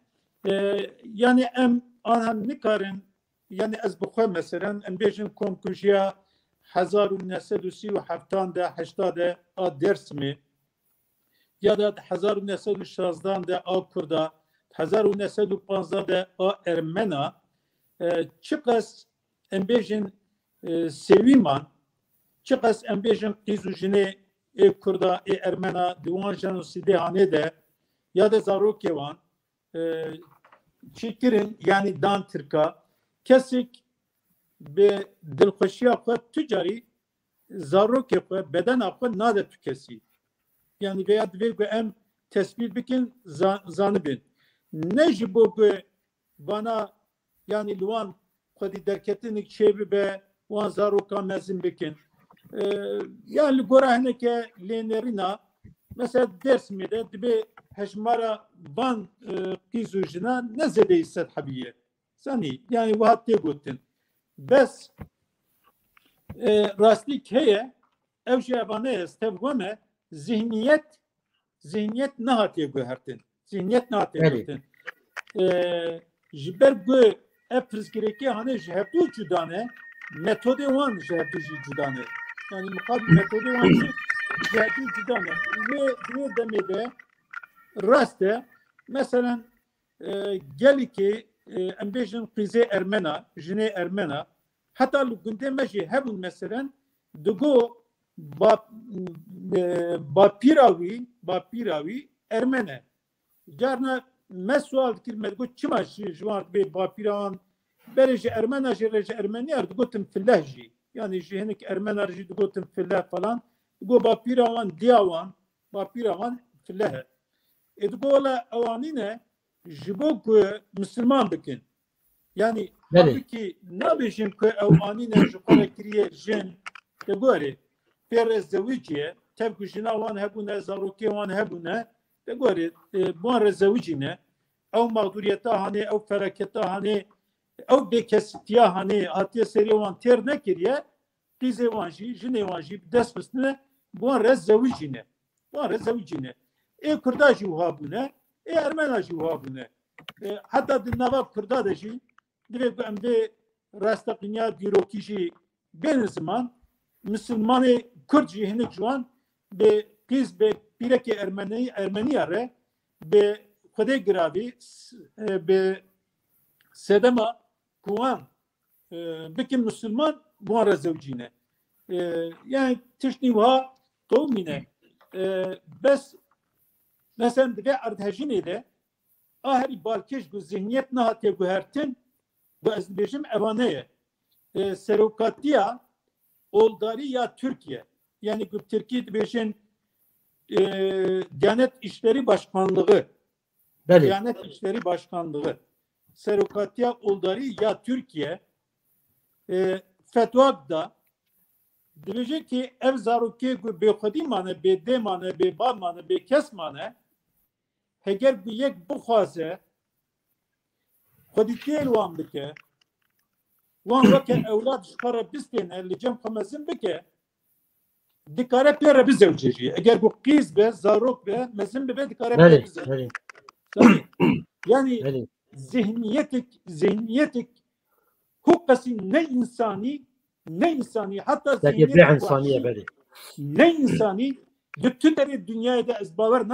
yani em an nikarin yani ez bi xwe meselen em bêjin komkujiya 1937 de 80 de a Dêrsimê ya da 1916 de a Kurda 1915 de a Ermena çi qas em bêjin sevîman çi qas em bêjin qîzûjinê Kurda Ermena di wan jenosîdê hanê de ya da zarokê wan çîkirin yani dan Tirka kesik bi dilxweşiya xwe tu carî zarokê xwe bedena xwe nade tu kesî. Yani veya divê ku em tespît bikin zanibin. Ne ji bo ku bana yani li wan xwedî derketinik çê bibe wan zaroka mezin bikin. yani gorahne ke lenerina mesela Dersim'de dibe hejmara van qizujina ne zede hisset habiye. Sani yani vahatte gottin. Bes rastlik heye ev jevane estevgome zihniyet ne hatiye göhertin. Zihniyet ne hatiye göhertin. Jiber gö eprizgireki hani jehdu cudane metode wan jehdu cudane. Yani mukabil metode wan jehdu cudane. Ve demede raste mesela geliki embejin krize Ermena, jine Ermena hatta günde meji hebun mesela dugo bapiravi Ermene. Carna mesual kirmet go çima jwart be bapiravan berece Ermena jerece Ermeniyer gotum filahji. Yani jihenik Ermenarji gotum filah falan. Go bapiravan diavan bapiravan filah. Edgola avanine jibok Müslüman bikin. Yani tabii ki ne bejin ki avanine jukara kiriye jen te gore perez zeviciye tevku jinavan hebune zaruki wan hebune te gore bu rezevicine ev mağduriyeta hani ev felaketa hani ev bekesitiya hani atiye seri wan ter ne kiriye dize wanji jine wanji dest fısne bu rezevicine kurda juha bune Ermena juha bune hatta dinava kurda da ji direkt emde rasta dünya bürokişi ben zaman Müslümanı Kürt cihenik şu an be biz be pireke Ermeniyare be kode gravi be sedema kuan bekim Müslüman bu ara zevcine yani tişniva doğmine bes mesela de ardhajine de ahri balkeş bu zihniyet nahatiye guhertin bu ezbejim evaneye serokatiya oldari ya Türkiye yani bu Türkiye beşin Diyanet İşleri Başkanlığı Diyanet İşleri Başkanlığı serokatiya oldari ya Türkiye fetvada diyecek ki ev zaruki be xudi mane be de mane be ba mane be kes mane heger bu yek bu xaze xudikiyel wan bike wan veke evlad şkara bistene li cem xamezin bike dikare pere bi zevceji eğer bu qiz be zarok be mezin be dikare pere bi zevceji yani zihniyetik hukkasi ne insani hatta zihniyet ne insani bütün dünyayı da ezbaver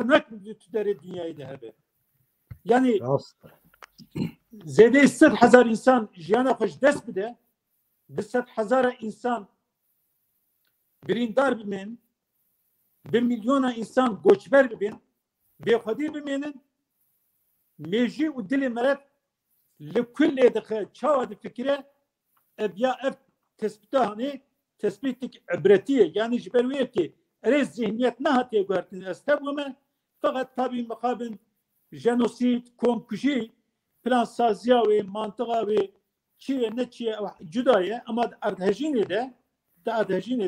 nakin bütün dünyayı da hebe yani zede 100,000 insan jiyana hoş dest bide 100,000 insan birindar bimin 1 milyona insan göçber bimin bexwedî bimênin mêjî û dilê me rev li kullê dixe çawa difikire ev ya ev tespîta hanê tespîtek ibretî yani ji ber wê ki erê zihniyet nehatiye guhertin ez tevme feqet tabî mixabin jenosîd komkujî plansaziya wê mantıqa wê çiye ne çiye cuda ye ama erdhejînê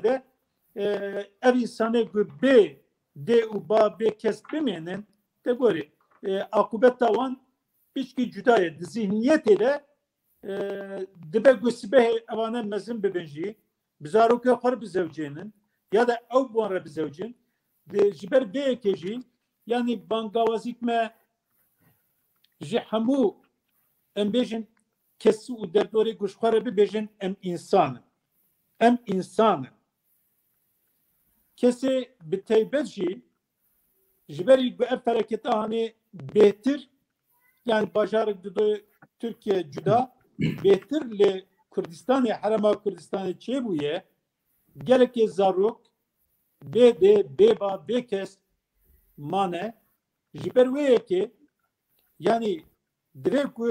de ev insanê gu bê de u ba be kes bimênin te gorî akubeta wan pişkî cuda ye di zihniyetê de dibe gu sibehê evane mezin bibin jî bi zarokê xwe bi zewcênin ya da ew bi wan re bi zewcin ji ber bêyekê jî yani bangawazîk me ji hemû em bêjin kesî û derdorê gu ji xwe re bibêjin em însanin kesê bi teybet jî ji berî bu ev fereketa hanê bêhtir yani bajarek dido Türkiye cuda bêhtir li Kurdistanê herema Kurdistanê çêbûye gelekê zarok bêdê bêba bêkes mane ji ber wê yekê yani dirêv ku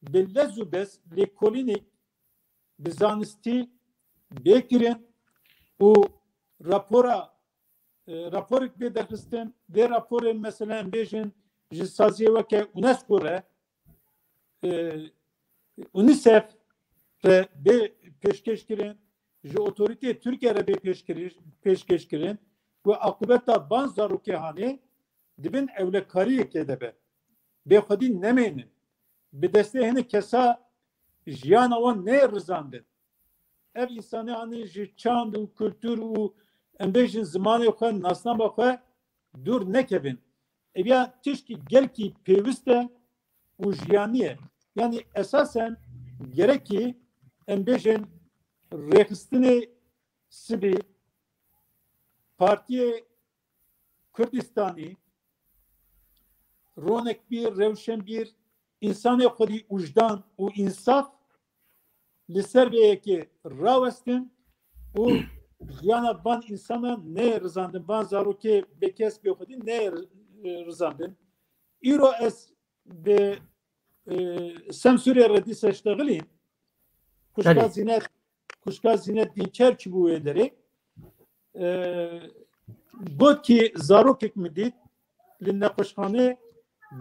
bi lez û bes lêkolînê bi zanistî bêkirin û raporek bê derxistin vê raporê mesela em bêjin ji saziyê weke UNESCO re UNICEF re bê pêşkêş kirin ji otorite Türkiye re pêşkêş kirin ku akıbeta ban zarokê hanê dibin ewlekariyekê de be. Bêxwedî nemênin. Bi destê hinê kesa jiyana wan nêrizandin. Ev insanê hanê ji çand û kultur û em bêjin zimanê xwe, nasnama xwe dûr nekevin. Eviya tiştî gelkî pêwîst e û jiyanî ye. Yani esasen gerekî em bêjin rêxistinê sibî Partiyê Kurdistanî ronek bir, rewşen bir insanê xwedî ûjdan û insaf li ser vê yekê rawestin û jiyana van insanan nêrizandin, van zarokê bêkes bêxwedî nêrizandin. Îro ez bi Semsûrê re dîsa ştexilîn kuşka Zînet Dînçer çûbû wê derê gotî zarokek min dît li neqweşxanê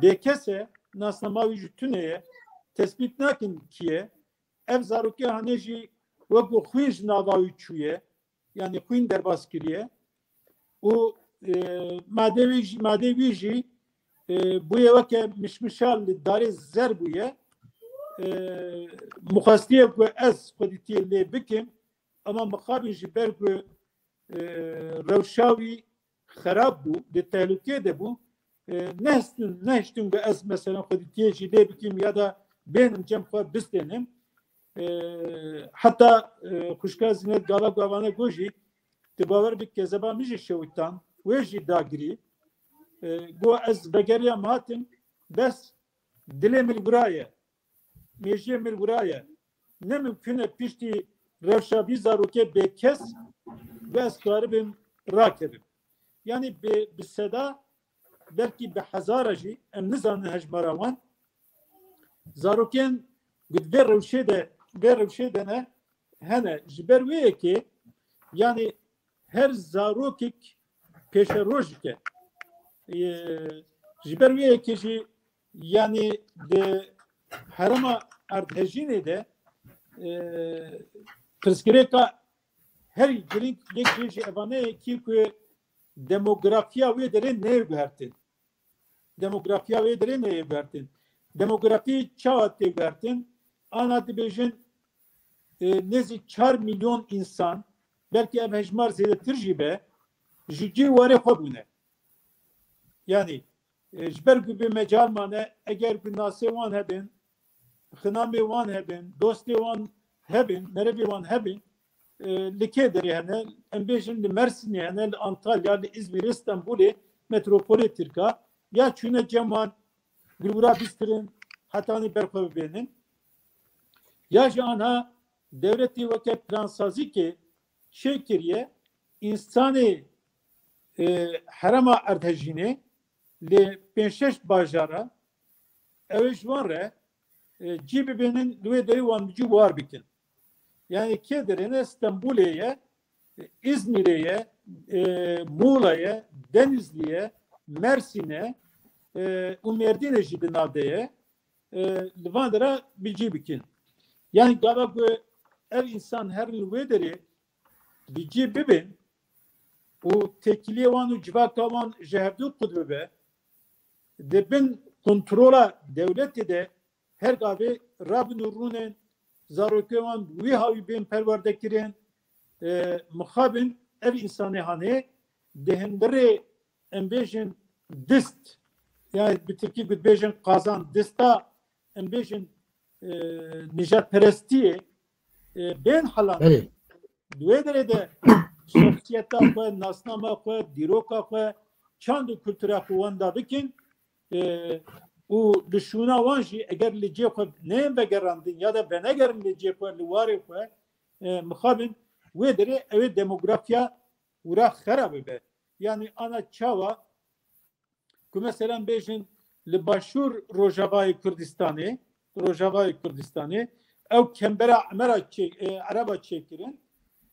bêkes e nasnama wî ji tune ye tespît nakin kî ye ev zarokê hanê jî wekû xwîn ji nava wî çûye yani xwîn derbas kiriye û madê wî jî bûye weke mişmişa li darê zer bûye muxastiye ku ez xwedîtiyê lê bikim ama mixabin ji ber ku rewşa wî xerab bû di tehlûkê de bû nehiştin ku ez mesela xwedîtiyê jî lê bikim ya da bêhnim cem xwe bistênim heta xuşka Zînet gala gavane got jî tu bawer bik kezeba min jî şewîtan wê jî dagirî got ez vegeriya me hatim bes dilê min biraye mejiyê min biraye ne mümkün e piştî rewşa vî zarokê bêkes ve ez karibim rakebim. Yani bi seda belki bi hezara jî em nizanin hejmara wan zarokên vê rewşê de ne hene ji ber wê yekê yani her zarokek pêşeroj dike ji ber wê yekê jî yani di herema erdhejînê de pirsgirêka her girîng yek jî evaneyekî ku demografiya wê derê nêguhertin. Demografiya wê derê nêguhertin. Demografî çawa têguhertin? Ana dibêjin nêzî 4 milyon insan belki ev hejmar zêdetir jî be ji cî warê xwe bûne. Yani ji ber ku bi mecal mane eger ku nasê wan hebin xinamê wan hebin dostê wan hebin merevê wan hebin li kê derê hene em bêjin li Mersinê hene li Antalya li İzmir İstanbulê metropolê Tirka ya çûne ceman gulbura bistirin hetanî berxwe bibênin ya ji anha devletî weke plansazîkê şey kiriye insanê herema erdhejînê li 5-6 bajara ew ji wan re cî bibênin li wê derê wan cî war bikin. Yani kê derê ne İstanbul'e ye, İzmir'e ye, Muğla'ya, Denizli'ye, Mersin'e, Merdin'e jî di navdeye li van dera bilcî bikin. Yani gala ku ev insan her li wê derê bilcî bibin û tekiliyê wan û civaka wan ji hevdû qut bibe dibin kontrola devletê de her gavê rabin û rûnên zarokê wan wî havî bên perwerde kirin mixabin ev insanê hanê di hindirê em bêjin dist yani bi Tirkî dibêjin qazan dista em bêjin nijadperestiyê bên helan di wê derê de şexsiyeta xwe nasnama xwe dîroka xwe çand û kultura xwe wan da bikin û li şûna wan jî eger li cê xwe neyên vegerandin ya da venegerin li cê xwe li warê xwe mixabin wê derê ew ê demografiya wira xerab bibe. Yani ana çawa ku mesela bêjin li başûr Rojavayê Kurdistanê ew kembera ereba çêkirin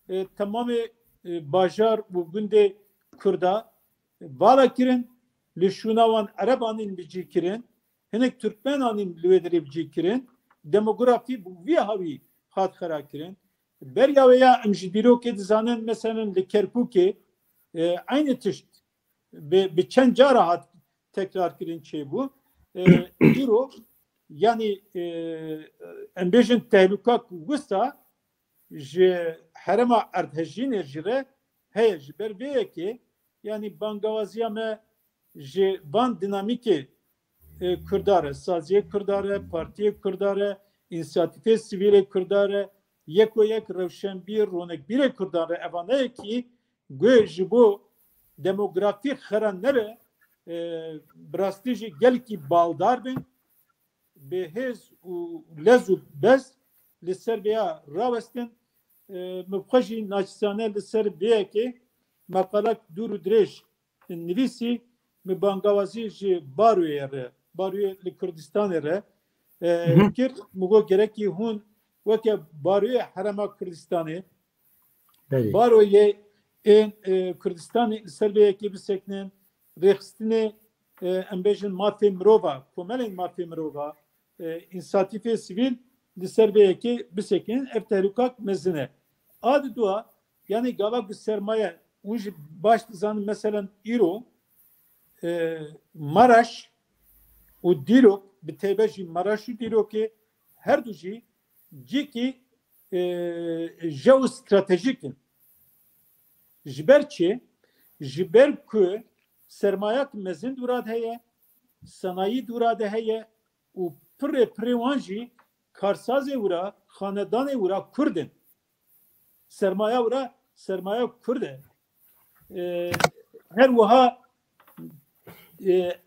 temamê bajar û gundê Kurda vala kirin li şûna wan erebanîn bicî kirin hinek Türkmenanîn li wê derê bicî kirin demografî wî havî hat xera kirin Berya veya emjidiro dizanen mesela li Kerkuk'e aynı tişt bir çend rahat tekrar kirin şey bu. İro yani embejin tehluka gusta ji herema erdhejine jire heye ji ber veye ki yani bangavaziya me ji ban dinamiki kırdare, saziye kırdare, partiye kırdare, inisiyatife sivile kırdare, yeko yek revşen bir ronek bire kırdare evane ki gwe ji bu demografi xeran nebe brastiji gelki baldar bin behez u lezu bez li ser veya ravestin mebxeji naçizane li ser veya ki makalak duru direş nivisi mi bangavazi ji baruye re baruye li Kürdistan'e re kir mugo gereki hun veke baruye harama Kürdistan'e baruye en Kürdistan'e Serbiye ki bir seknen rextine embejin mafya mirova komelin mafya mirova insatife sivil li Serbiye ki bir seknen ev tehlukat mezine adı dua yani gavak bir sermaye unji baş zan mesela İro Maraş u Dirok bir tebeji Maraş'u Dirok'e her duji ciki jeostratejikin jiberçi jiber ku sermayat mezin durad heye sanayi durad heye u prevanji karsaze ura hanedane ura Kurdin sermaya ura sermaya Kurde her vaha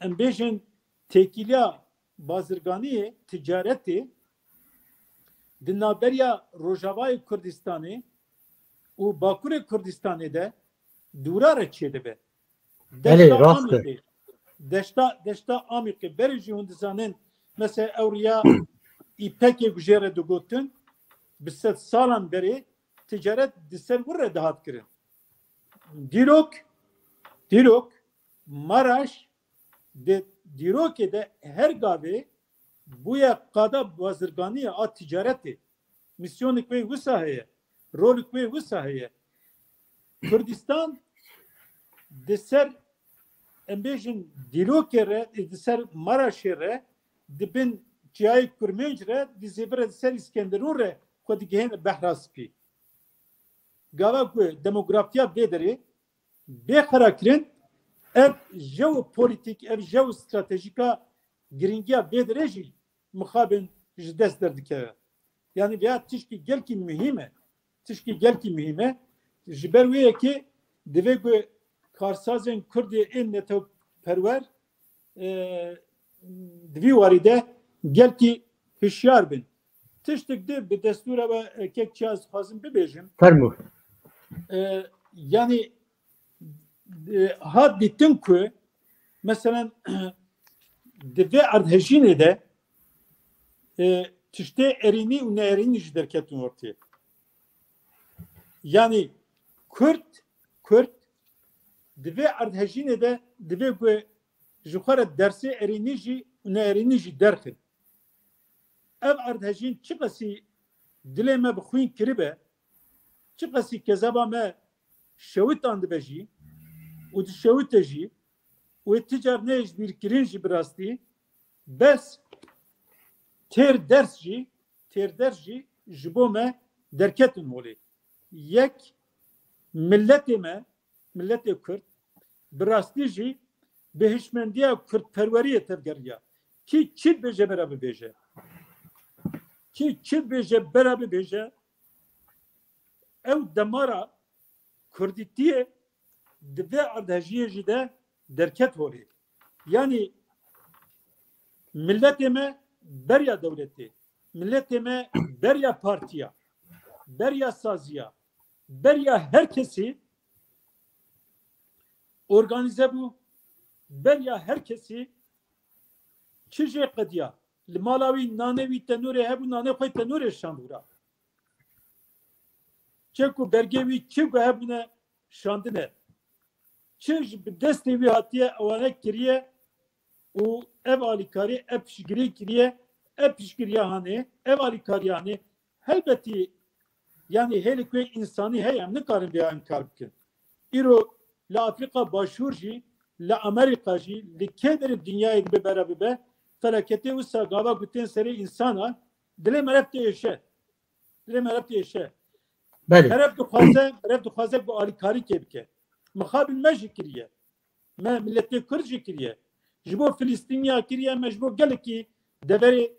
embejin tekilya bazırgani ticareti dinaberiya Rojavay Kürdistan'ı u Bakure Kürdistan'ı da durara çedebe. Deşta Amerika berici hundizanen mesela evriya İpek'e güjere dugutun biset salan beri ticaret disel vurre dahat kirin. Dirok Maraş de Dirok'e her gavi bu ya kada bazırganı a ticareti misyonik ve vusaheye rolik ve vusaheye Kürdistan deser embejin Dirok'e deser Maraş'e dibin cihayı kurmençre dizebere deser İskenderun'e kodigehen behraspi gava ku demografiya bederi bekarakrin ev jeopolitik ev jeostratejika giringiya bedereji muhabin jdes derdike yani veya tişki gelki mühime jiberweye ki devegu karsazen Kürdi en neto perver dvi varide gelki hüşyar bin tiştik de bir destura ve kek çaz hazım bibejim Fermu yani had dittin ku mesela deve ardhejine de tişte erini u ne erini jiderketin ortaya yani Kürt deve ardhejine de deve ku jukhara dersi erini ji u ne erini jiderkin ev ardhejin çıkası dileme bixuyn kiribe çıkası kezaba me şevit andibejî û di şewite jî û ticar nej bir kirin jî bi rastî bes têr ders jî ji bo me derketin holê yek milletê Kürt bi rastî jî bi hişmendiya Kürtperweriyê tevgeriya ki çi bêje bera bibêje ew demara Kurdîtiyê dve ardhejiyê jî de derket holê yani milletê me berya dewletê milletê me berya partiya berya saziya berya herkesî organize bû berya herkesî çi jê qediya li mala wî nanê wî tenûrê hebû nanê xwe tenûrê şandûra çe ku bergê wî çi ku hebûne şandine çi bi destê wî hatiye ewanek kiriye û ev alîkarî ev piştgirî kiriye ev piştgiriya hanê ev alîkarî hanê helbetî yani helikve insani heyem ne karın bir inkar bikin. İro la Afrika başvur jî, la Amerika jî, li keder dünyayı gibi beraber felaketi ussa gava guten seri insana dile meref yaşa. Dile meref yaşa. Meref duhaze bu alikari kebke. Mukhabil mecikriye. Me milleti Kürd kiriye. Jibo Filistinya kiriye, mecbu geleki deveri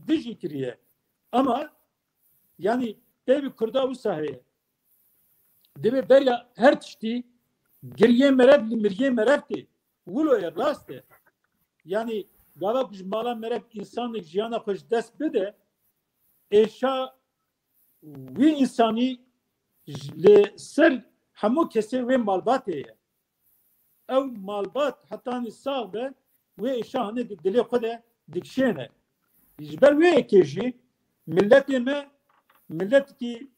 diji kiriye. Ama yani devi Kürda bu sahaya. Devi berya her tişti geriye merevli mirye merevdi. Vuloya rastı. Yani gava kuş mala merev insanlık jiyana kuş dest bide eşa ve insani le ser hamu kese ve malbateye. Ev malbat hatta sağbe ve eşahane dili kude dikşene. İcber ve ekeji millet ki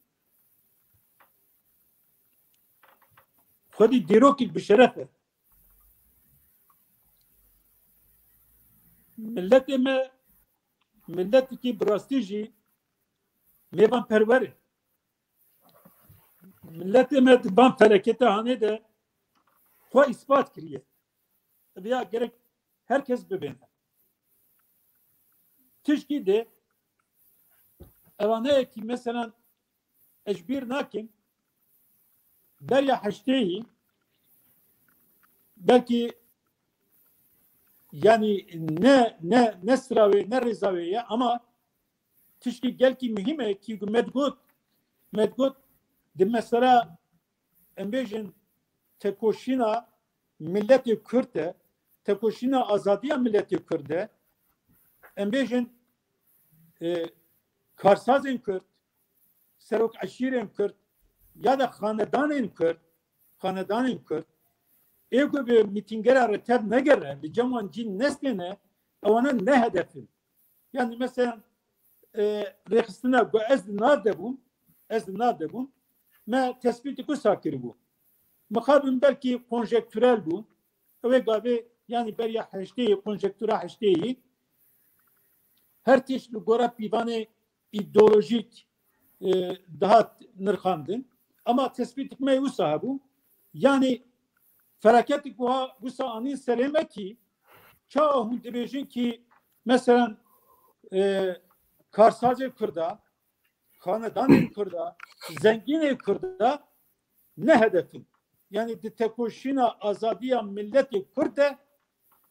خودی دیروکی بشرفه ملت کی براستی جی میوان پروره ملت ما دبان فلکت هانه ده خو اثبات کریه بیا gerek herkes bebene tişki de evane ki mesela eşbir nakin Derya Haşte'yi belki yani ne sıravi ne rezaviye ama tişki gel ki mühime ki medgut de mesela embejin tekoşina milleti Kürt'e tekoşina azadiya milleti Kürt'e embejin karsazın Kürt serok aşiren Kürt ya da hanedanın Kürt ego bir mitingler reteb ne göre bir zaman cin nesline onun ne hedefi yani mesela rehisine bu ez nerede bu me tespiti ku sakir bu mukabil belki konjektürel bu ve gabe yani beriya haşteyi konjektüre haşteyi her çeşitli gora pivane ideolojik daha nırkandın ama tespit etmeyi bu sahibi yani felaket bu sahanın seleme ki çoğu dibejin ki mesela Karsazı Kürda Hanedanı Kürda Zengini Kürda ne hedefin yani de tekoşina azadiya milleti Kürde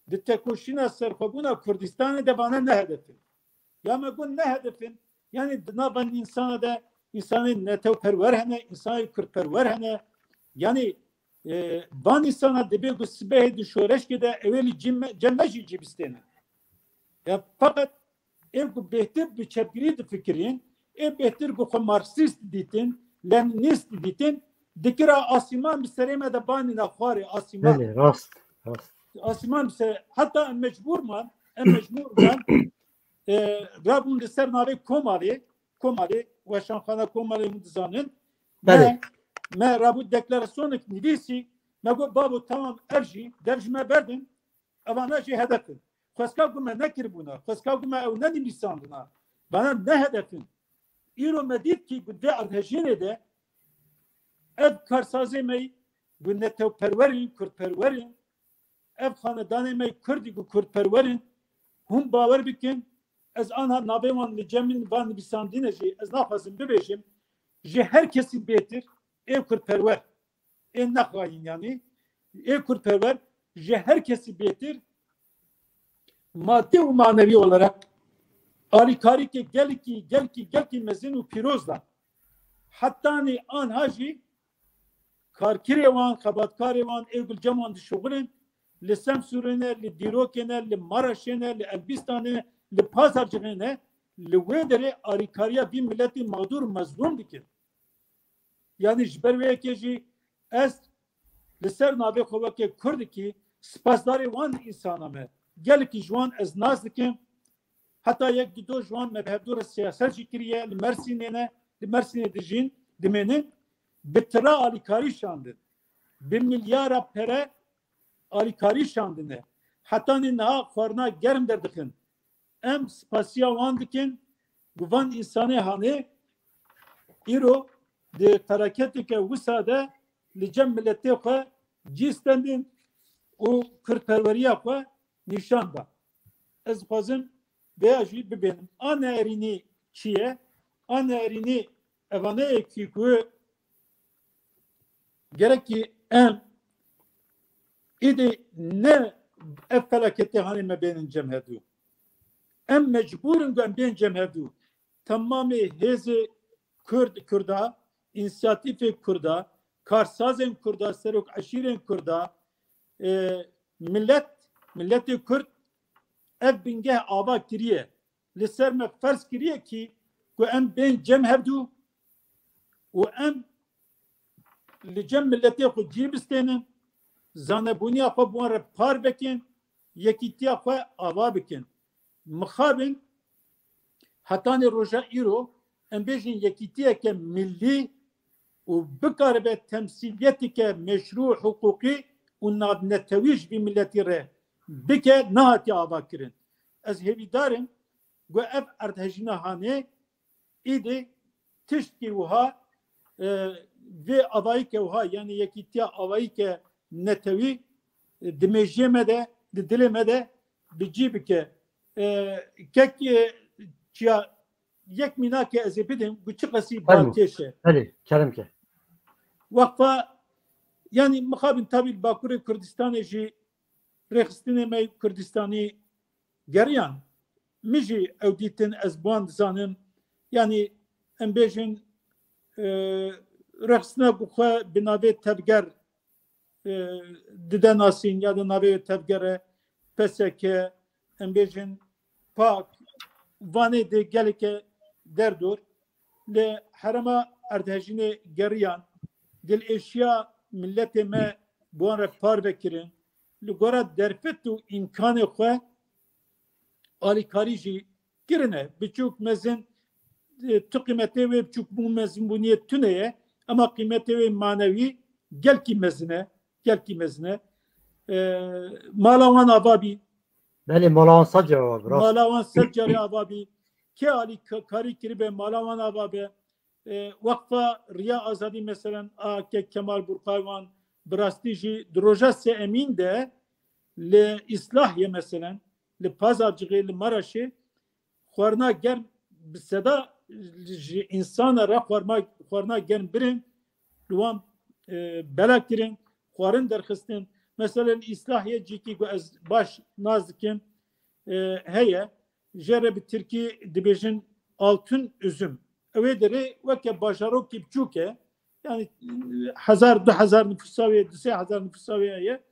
de tekoşina serkobuna Kürdistan'ı da bana ne hedefin ya megun ne hedefin yani naban insana da insanın neteperver hene insanı Kürtperver hene yani van insana debe gusbe de şoreş ki de evveli cemmeji cibistene ya fakat ev bu behtir bir çepkiri de fikrin ev behtir bu Marksist ditin Leninist ditin dikira asiman bir sereme de bani nafari asiman öyle rast asiman bir hatta mecburman Rabun liser navi komali ve şankhana komali mudizanın me rabu deklarasyonu nivisi me go babu tamam erji devjime berdin avana şey hedefin Khaska kuma nekir buna Khaska kuma ev ne nimisandına bana ne hedefin İro medit ki bu de arhejine de ev karsazı mey bu netev perverin Kürt perverin ev hanedanı mey Kürdi bu Kürt perverin hum baver bikin ez anha nabeman li cemin van bisandine ji ez nafazım bebejim ji herkesi betir ev Kürtperver en nakhayin yani ev Kürtperver ji herkesi betir maddi ve manevi olarak arikari ki gel ki mezinu pirozla hatta ni anhaji karkirevan kabatkarevan evgül ceman şugulen li Semsurene li Dirokene li Maraşene li Elbistan'e li Pazarcı'ne li vedere arikariya bir milleti mağdur mazlum dikin. Yani jber ve ekeji ez li ser nabe kovake Kürd ki spasdari van insana me gel ki jwan ez naz dikim hatta yek dido jwan mebhebdur siyaset jikriye li Mersin'e dijin dimenin bitira alikari şandın. 1 milyara pere alikari şandine. Hatta ne farna germ derdikin. Em spasiya van dikin. Guvan insanı hani İro de feraketi ke vusade li cem milleti xwe cîstendin û Kürtperweriya xwe nîşan da. Ez dixwazim vêya jî bibînim. A nêrînî çi ye? A nêrînî evaneyekî ku gerekî em îdî ne ev felaketê hanê me bêhnin cem hevdû. Em mecburin ku em bên cem hevdû. Tamamê hêzê Kurda, İnisiyatifê Kurda, karsazên Kurda, serok eşîrên Kurda, milletê Kurd ev bingeh ava kiriye. Li ser me ferz kiriye ki ku em bên cem hevdû û em li cem milletê xwe cî bistênin, zanebûniya xwe bi wan re par bikin, yekîtiya xwe ava bikin. Mixabin hetanê roja îro em bêjin yekîtiyeke millî û bikaribe temsîliyeteke meşrû hukukî û navnetewî ji vî milletî re bike nehatiye avakirin. Ez hêvîdarim ku ev erdhejîna hanê îdî tiştî wiha vê avayîke wiha yani yekîtiya avayîke netewî di mejiyê me de di dilê me de bi cî bike. Kekê çiya yek mînakê ez ê bidim bu çi qesî balkêş e. Belê, kerim ke. Vakfa yani mixabin tabii Bakurê Kurdistanê jî rêxistinê me Kurdistanî geriyan. Min jî ew dîtin ez bi wan dizanim. Yani em bêjin rêxistina ku xwe bi navê tevger dide nasîn ya da navê tevgere PSK em bêjin pak vanê de geleke derdor li herema erdhejînê geriyan dil eşya milletê me bi wan re par vekirin li gora derfet û imkanê xwe alîkarî jî kirine biçûk mezin tu qîmetê wê biçûk bû mezinbûniyê tune ye ama qîmetê wê manewî gelkî mezin e. Mala wan ava bî. Belê, mala wan sed cara ava bî. Mala wan sed carê ava bî. Kê alîkarî kiribe mala wan ava be. Vakfa Riya Azadî meselen ke Kemal Burqay wan bi rastî jî di roja sê Emîn de li İslahiye meselen li Pazarcıqê li Maraşê xwarina germ bi seda ji insana re xwarina germ birin li wan bela kirin xwarin derxistin. Mesela İslahiye cikî ku ez baş naz dikim heye jere bi Tirkî dibêjin altın üzüm. Ew derê weke bajarokî biçûk e yani 1000-2000 nüfusa wê 3000 nüfusa wê ye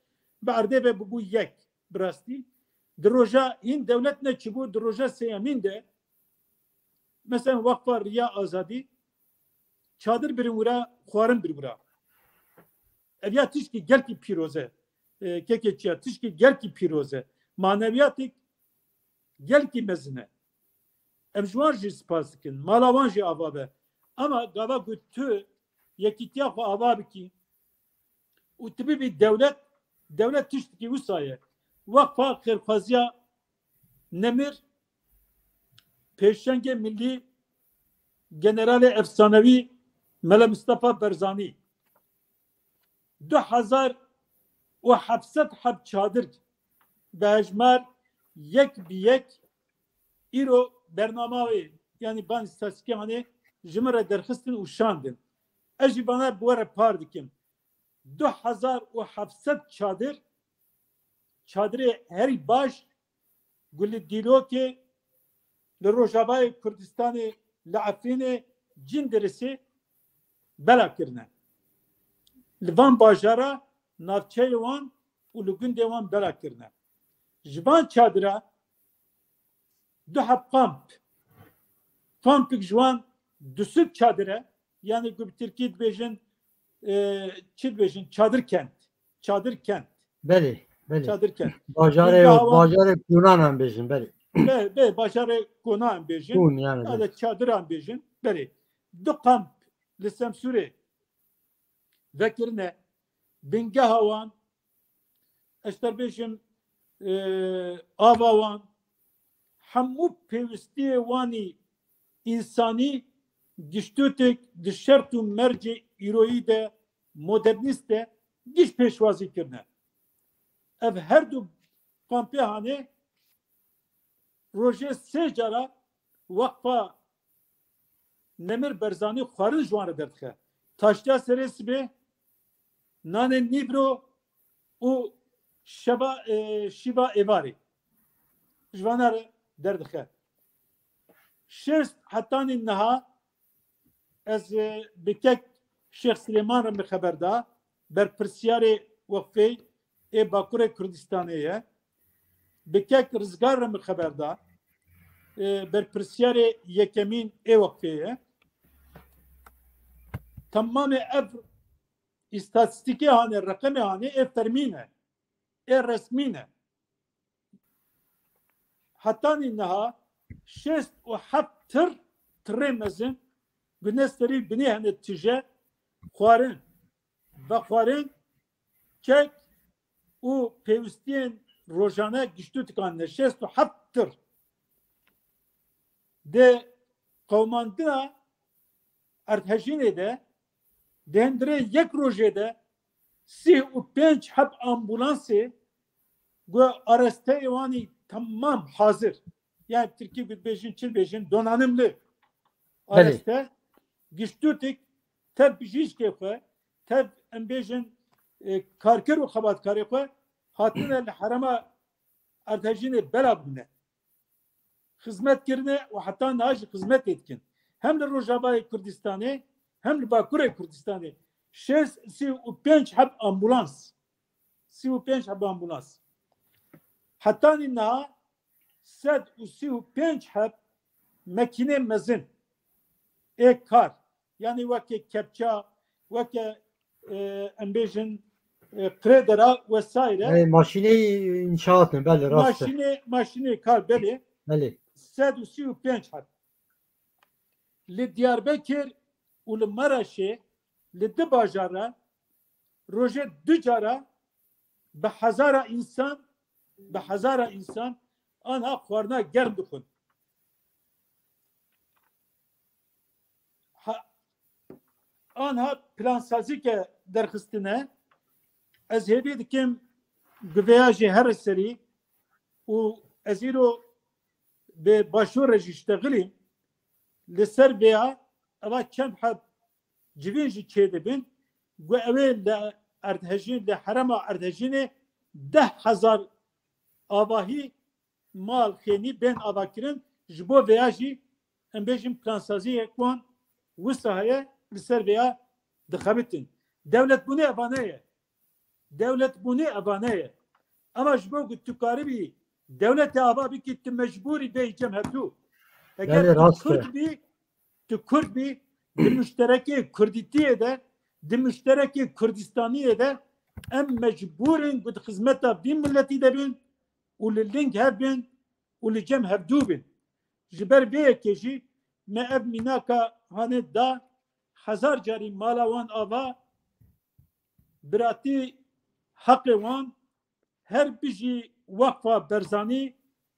bi erdê ve bibû yek bi rastî. Di roja hîn dewlet ne çibû di roja sê Emîn de mesela Vakfa Riya Azadî çadir birin wira xwarin bir wira. Ev ya tişkî gelkî pîroze kekê çiya tişkî gelkî pîroze maneviyatik gelkî mezine. Em ji wan jî spas dikin. Mala wan jî ava be. Ama gava ku tu yekîtiya xwe ava bikî û tu bibî devlet tiştekî wisa ye. Vakfa Xêrxweziya Nemir Pêşengê Millî Generalê efsanevî Mele Mustafa Berzanî 2700 heb çadir bi hejmer yek bi yek îro bernama wê yani ban îstatîkê hanê ji min re derxistin û şandin. Ez jî bana bi we re par dikim. 2700 çadirê herî baş gulî dîlokê li Rojavayê Kurdistanê li Efrînê Cindirisê bela kirine. Li van bajara navçeyê wan û li gundê wan bela kirine. Ji van çadira du heb kampik ji wan dusuk çadire yani ku bi Tirkî dibêjin çi dibêjin çadir kent. Belê. Çadir kent. Bajarê Kunan em bêjin belê. Be bajarê Kuna em bêjin. Kun yani. Ya da çadir em bêjin. Belê. Du kamp li Semsûrê vekirine bingeha wan ez derbêjim ava wan hemû pêwistiyê wanî însanî giştütek dişertu merci îroyî de modernîst de giş pêşwazî kirine. Ev her du kampê hanê rojê sê cara Waqfa Nemir Berzanî xwarin ji wan re derdixe. Taşya serê sibê nanên Nîbro û şîva êvarê ji wan re derdixe. Şêst hetanên niha ez bi kek Şêx Silêman re min xeber da berpirsyarê Waqfê ê Bakurê Kurdistanê ye. Bi kek Rizgar re min xeber da berpirsyarê yekemîn ê Waqfê ye. Tamamê ev îstatîstikê hane, reqemê hane ê fermî ne, ê resmî ne. Hetanên niha şêst û heft tirê mezin gunesterî binê hene tije xwarin vexwarin kek û pêwîstiyên rojane giştû dikanine şêst û heft tir. De qewmandina erdhejînê de dendirê yek rojê de 35 heb ambulansê gu arasteyê wanî tamam hazır. Yani Türkiye gudbêjin çilbêjin donanımlı araste giştûtik tev bijîşkê xwe tev em bêjin karkir û xebatkarê xwe hatine li herema erdhejînê bela bûne. Hizmet kirine û heta niha jî hizmetê dikin. Hem li Rojavayê Kurdistanê hem li Bakurê Kurdistanê 35 heb ambulans. 35 heb ambulans. Hetanî niha 135 heb mekîne mezin ê kar. Yani wekê kepça, wekê em bêjin kredera vesaire. Maşînê inşaatın belê rast. Maşînê kar belê. Belê. 135 heb. Li Diyarbekir û li Meraşê li di bajara rojê du cara bi hezara insan anha xwarina germ dixwin. Anha plansazîke derxistine ez hêvî dikim giveya jî her serî û ez îro bi başûrê jî ştexilîm li ser vêya eva çend heb civîn jî çê dibin gu evê li erdhejîn li herema erdhejînê 10,000 avahî mal xênî bên avakirin ji bo vêya jî em bêjin plansaziyek wan wisa heye li ser vêya dixebitin. Devlet bûnê evane ye. Devlet bûnê evane ye. Ama ji bo ku tu karibî devletê ava bikî tu mecbûrî bê cem hevdû. Eger tu Kurd bî di müşterekê Kurdîtiyê de di müşterekê Kurdistaniyê de em mecbûrin ku di xizmeta vî milletî de bin û li ling hebin û li cem hevdû bin. Ji ber vê yekê jî me ev mînaka hane da 1000 carî mala wan ava biratî heqê wan her bijî Waqfa Berzanî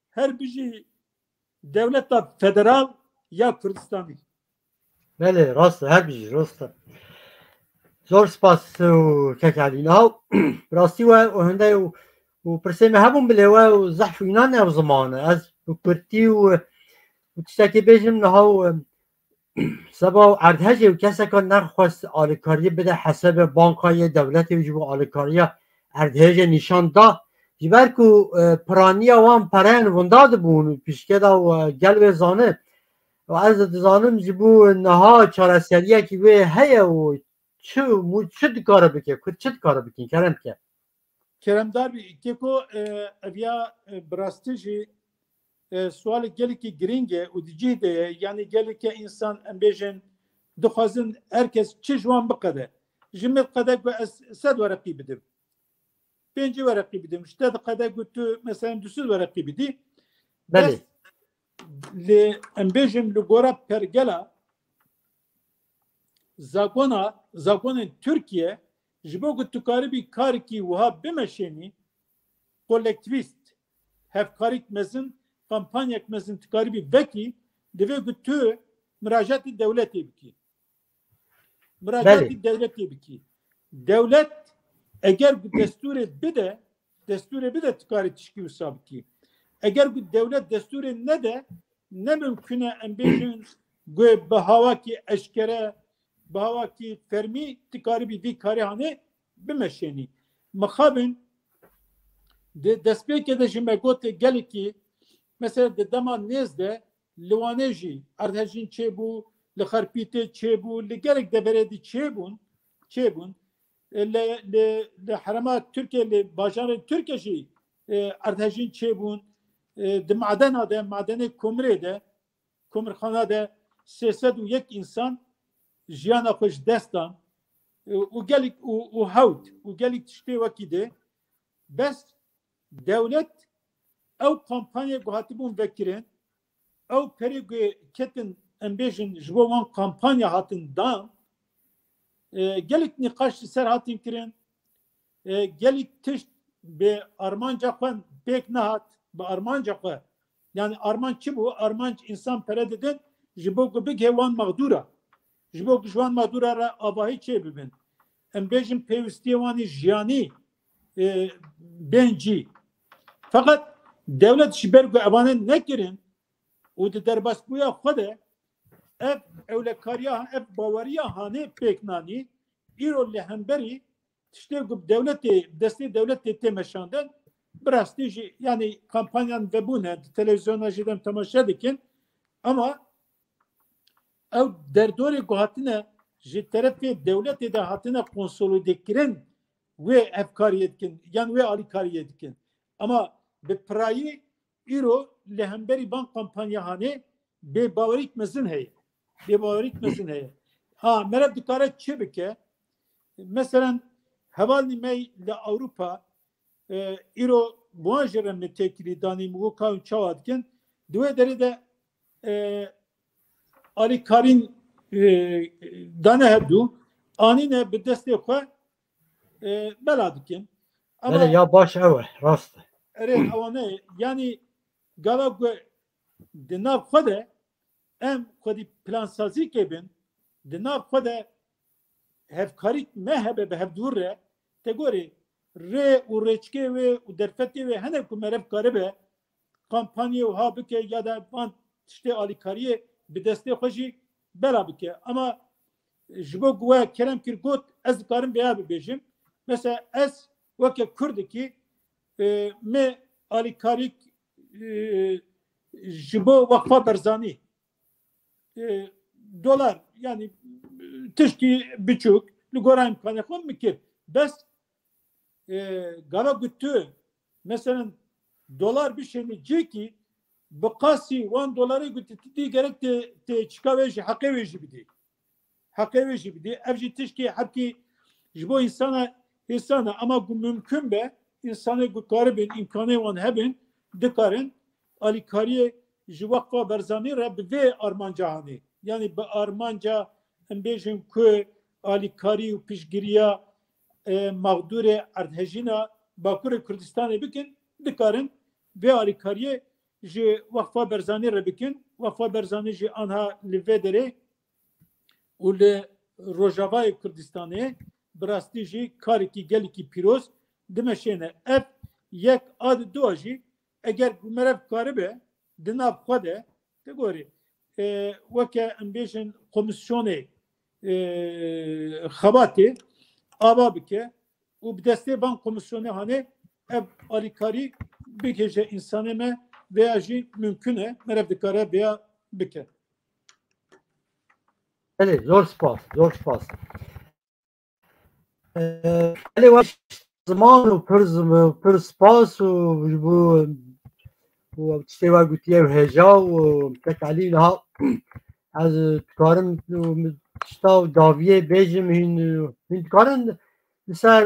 her bijî devleta federal ya Kurdistanî. Belê rast her bijî rast. Zor spas û kekalî niha rastî we û hinde û pirsê me hebûn bilê we û zehf înan ev ziman e. Ez bi Kurtî û tiştekî bêjim niha seba erdhejê û keseka nerxwest alîkariyê bide hesebê bankayê devletê ji bo alîkariya erdhejê nîşan da ji ber ku piraniya wan pereyên winda dibûn pîşkeda gel wê zanî ez dizanim ji bo niha çareseriyekî wê heye û çi dikare bike ku çi dikare bikin kerem ke Keremdar bî keko eviya birastî jî sualê gelekî giring e û di cih de ye yani geleke insan em bêjin dixwazin herkes çi ji wan biqede. Ji min qede ku ez 100 wereqî bidim. 5 wereqî bidim. İşte qede ku tu mesela 200 wereqî bidî. Belê. Li em bêjin li gora pergela zagonên Türkiye ji bo ku tu karibî karekî wiha bimeşênî kolektivîst hevkarîk mezin kampanyek mezin tu karibî vekî divê ku tu müracaat-ı devleti biki. Müracaat-ı devleti biki. Devlet eğer bu desturi bide tıkarı tişki usabki. Eğer bu devlet desturi ne mümküne embejin bahava ki eşkere bahava ki fermi tıkarı bir karihane bimeşeni. Makabin despeke de jimegote geliki mesela de dema nezde liwaneji ardhajin çebu li kharpite çebu li gerek de beredi çebun le harama Türkiye le bajanı Türkiye ardhajin çebun de madene kumre de kumrxana de 301 insan jiyana xoş destan u gelik u havt u gelik tişte vakide bes devlet ev kampanya guhatibun vekirin ev peri ketin embejin jbovan kampanya hatin dan gelik nikaş ser hatin kirin gelik tiş be Armanca kan pek nahat be Armanca kan yani Armançı bu Armanç insan perededen jbo big hevan mağdura jbo jwan mağdura ra abahi çebibin embejin pevistiyani jani benci fakat devlet şibergu evanın ne kirin o de derbas buya xode ev evlekariya ev bavariya hane peknani iro lehemberi işte bu desteği devlet temeşandan brastici yani kampanyan ve bu ne televizyona jidem tamaşa dikin ama ev derdori guhatine ji tarafi devlet de hatine konsolide kirin ve efkariyetkin yani ve alikariyetkin ama be prayı iro lehemberi ban kampanya hane be bavarik mezin heye be bavarik mezin heye ha merab dikare çebike mesela havali mey le Avrupa iro muajere metekili dani mu kavun çavatken due derede Ali Karin dane hebdu anine be deste xwe beladikin ama ya baş ev rast evet avane yani gala de nav xwe em xwe plansazi kebin de nav xwe hevkarik mehebe be hevdure te gori re u reçke ve u derfeti ve hene ku merev karibe kampanya u habike ya da ban işte alikariye bir deste xoji berabike ama jibo guva kerem kirgot ez karim beya bejim mesela ez veke kurdiki me alikarik jibo vakfa berzani dolar yani tişki biçuk lugoran kanekon mikir bes gala güttü mesela dolar bir şeyini ceki bakasi $1 güttü gerek de çıkaveji hakeveji bidi hakeveji bidi evji tişki haki jibo insana ama bu mümkün be insanı gukaribin imkanı van hebin dikarin alikariye jivakfa berzani rab ve armancahani yani bu armanca embejim ku alikari u pişgiriya mağdure ardhejina Bakur Kürdistan'ı bikin dikarin ve alikariye ji vakfa berzani rebikin vakfa berzani ji anha livedere u le Rojavay Kürdistan'ı brasti ji kariki geliki piroz dimeşene ev yek ad doji eğer bu merev karibe dinav xwede te gori weke embejin komisyonu xabati ava bike u bi destê ban komisyonu hani ev alikari bikece insanı me veya jî mümkün e merev dikare veya bike. Evet, zor spas. Ali zaman u pır spas u bu tişteva gutiye heja u tek Ali ha az karım tiştav daviye bejim hin karın ser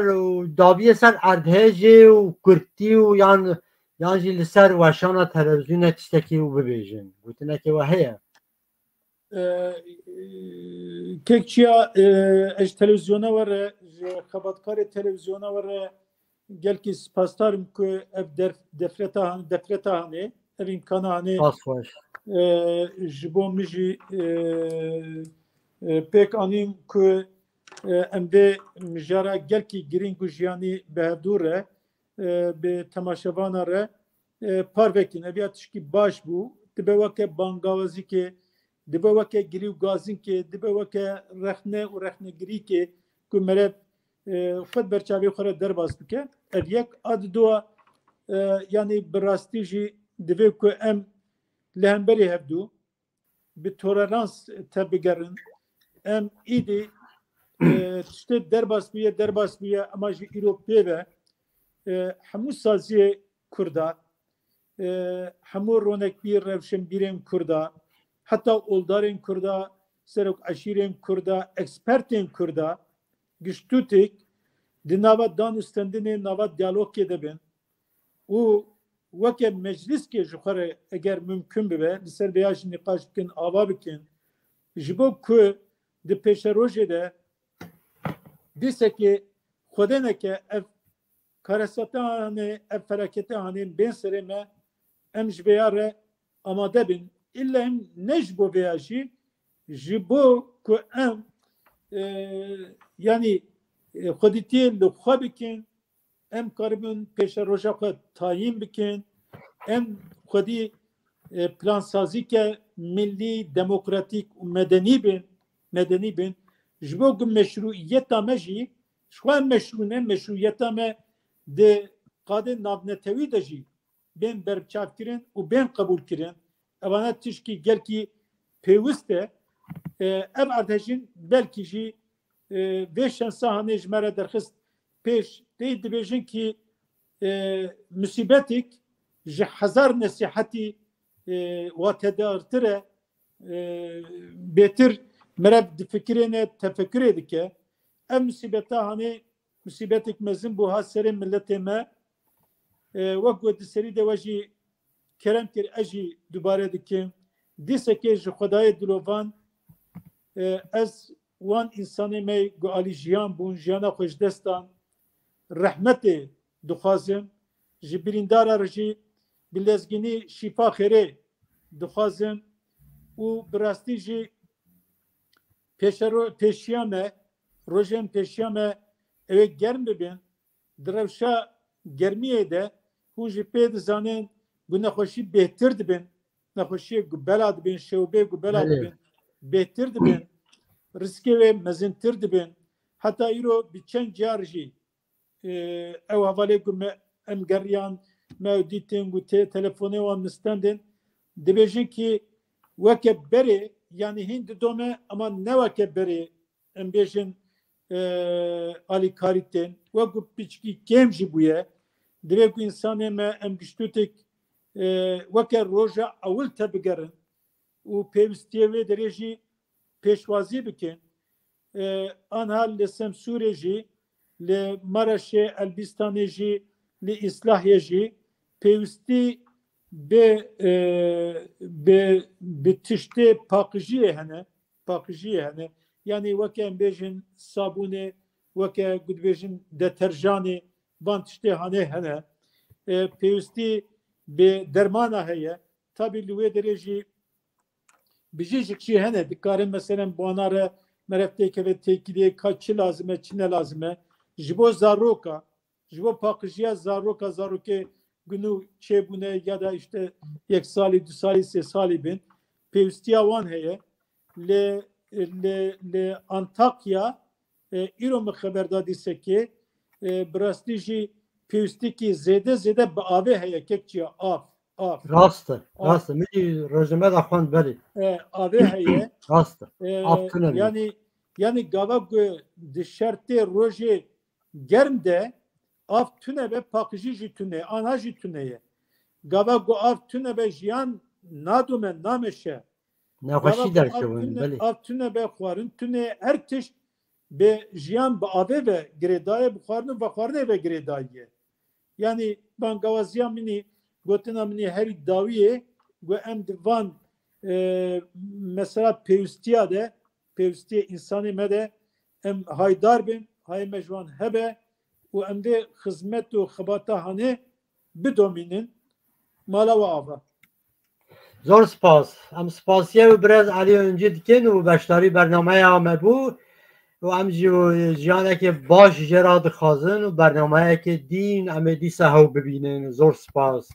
daviye ser ardhece u kurti u yani ser vaşana televizyona tişteki u bebejin gutine ki vaheye kekçiya eş televizyona var xabatkar televizyona var gelki spastarım ku ev defreta hani ev imkanı hani ji bo min jî pêk anîm ku em vê mijara gelkî girîng û jiyanî bihevdûr re bi temaşevana re parvekin. Ev tişkî baş bû, dibe weke bangawazîkê, dibe weke girî û gazînkê, dibe weke rexne û rexnegirîkê ku merev xwed berçavê xwe re derbas bike. Ev yek ad duwa yanî bi rastî jî divê ku em li hemberî hevdû bi tolerans te bigerin. Em îdî tiştê derbas bûye ama jî îro pêve hemû saziyê Kurda, hemû ronekbî rewşenbîrên Kurda, heta oldarên Kurda, serok eşîrên Kurda, ekspertên Kurda giştûtik di nava danûstendinê nava diyalogê de bin û weke mecliskê ji xwe re eger mümkün bibe li ser vêya jî nîqaş bikin, ava bikin ji bo ku di pêşerojê de dîsekê xwedeneke ev karesetanê ev felaketê hanên bên serê me em ji vêya re amade bin. İlla em ne ji bo vêya jî ji bo ku em yanî xwedîtiyê li xwe bikin, em karibin pêşeroja xwe tayîn bikin, em xwedî plansazîke millî, demokratîk û medenî bin ji bo ku meşruiyeta me jî ji xwe em meşru ne, meşruiyeta me di qadê navnetewî de jî bên berçavkirin û bên qebûlkirin. Evane tişkî gelkî pêwîst e. Ev erdhejîn belkî jî vê şensa hanê ji me re derxist pêş tê dibêjin ki musîbetik ji hezar nesîhetî watedartir e bêtir merev di fikirê ne tefekkürê dike. Ev musîbeta hanê musîbetik mezin bû hat serê milletê me wek ku di serî de we jî kerem kir ez jî dubare dikim dîsekê ji xwedayê dilovan ez wan însanê me ku alî jiyan bûn jiyana xwe ji destan rehmetê dixwazim ji birîndara re jî bi lezgînî şîfa xêrê dixwazim û bi rastî jî pêşiya me rojên pêşiya me ew ê germ bibin di rewşa germiyê de hûn jî pê dizanin bu nexweşî bêhtir dibin, nexweşiyê ku bela dibin, şewbê ku bela dibin bêhtir dibin, riskê wê mezintir dibin. Heta îro bi çend car jî ew hevalê ku em geriyan me ew dîtin ku tê telefonê wan mistendin dibêjin ki weke berê yanî hîn didome ama ne weke berê em bêjin alîkarîtên wek ku piçkî kêm jî bûye divê ku însanê me em giştûtik weke roja ewil te bigerin û pêwîstiyê wê derê jî pêşwazî bikin. Anha li Semsûrê jî li Maraşê, Elbîstanê jî li İslahyê jî pêwîstî bi tiştê paqijiyê hene yanî weke em bêjin sabûnê, weke ku dibêjin deterjanê van tiştê hanê hene pêwîstî bi dermana heye tabî li wê derê jî bijîjik jî hene dikarin meselen bana re merev têkeve têkiliyê ka çi lazim e çi ne lazim e ji bo zaroka ji bo paqijiya zarokê günû çêbûne ya da işte yek salî du salî sê salî bin pêwîstiya wan heye li Antakya îro min xeberda dîsekê bi rastî jî pêwîstikî zêde bi avê heye kekçiya av rast e milî rojime de xwend berê avê heye rast yanî gava ku di şertê rojê germ de av tune be paqijî jî tune anha jî tune ye gava ku av tune be jiyan nadume nameşe nexweşî derkevin belê av tune be xwarin tune her tişt be jiyan bi avê ve girêdayê bixwarin û vexwarinê ve girêdayî ye yanî bangawaziya minî gotina minî herî dawiyê ku em di van mesela pêwîstiya de pêwîstiyê însanê me de em haydar bin hayê me ji wan hebe û em dê xizmet û xebata hanê bidomînin mala we ava. زور سپاس ام سپاسیه و برز علی önce diken و بشتاری برنامه آمد بود و ام جیانه که باش جرا دخوازن و برنامه که دین ام دیسه هاو ببینن زور سپاس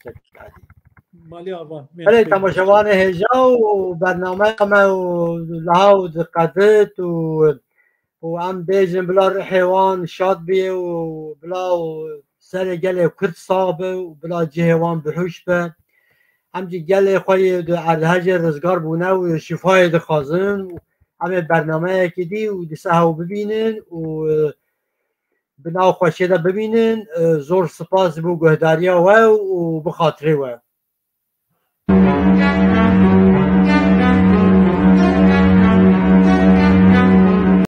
مالی آبا بله تماشاوان هجا و برنامه ام و لحاو دقدت و ام بیجن بلا حیوان شاد بیه و بلا سر گل کرد صابه و بلا جهوان بحوش به همجی گل خوی دو اردهج رزگار بونه و شفای دخوازن همه برنامه که دی و دیسه هاو ببینن و بنا خوشه ده ببینن زور سپاس بو گهداریا و بخاطره و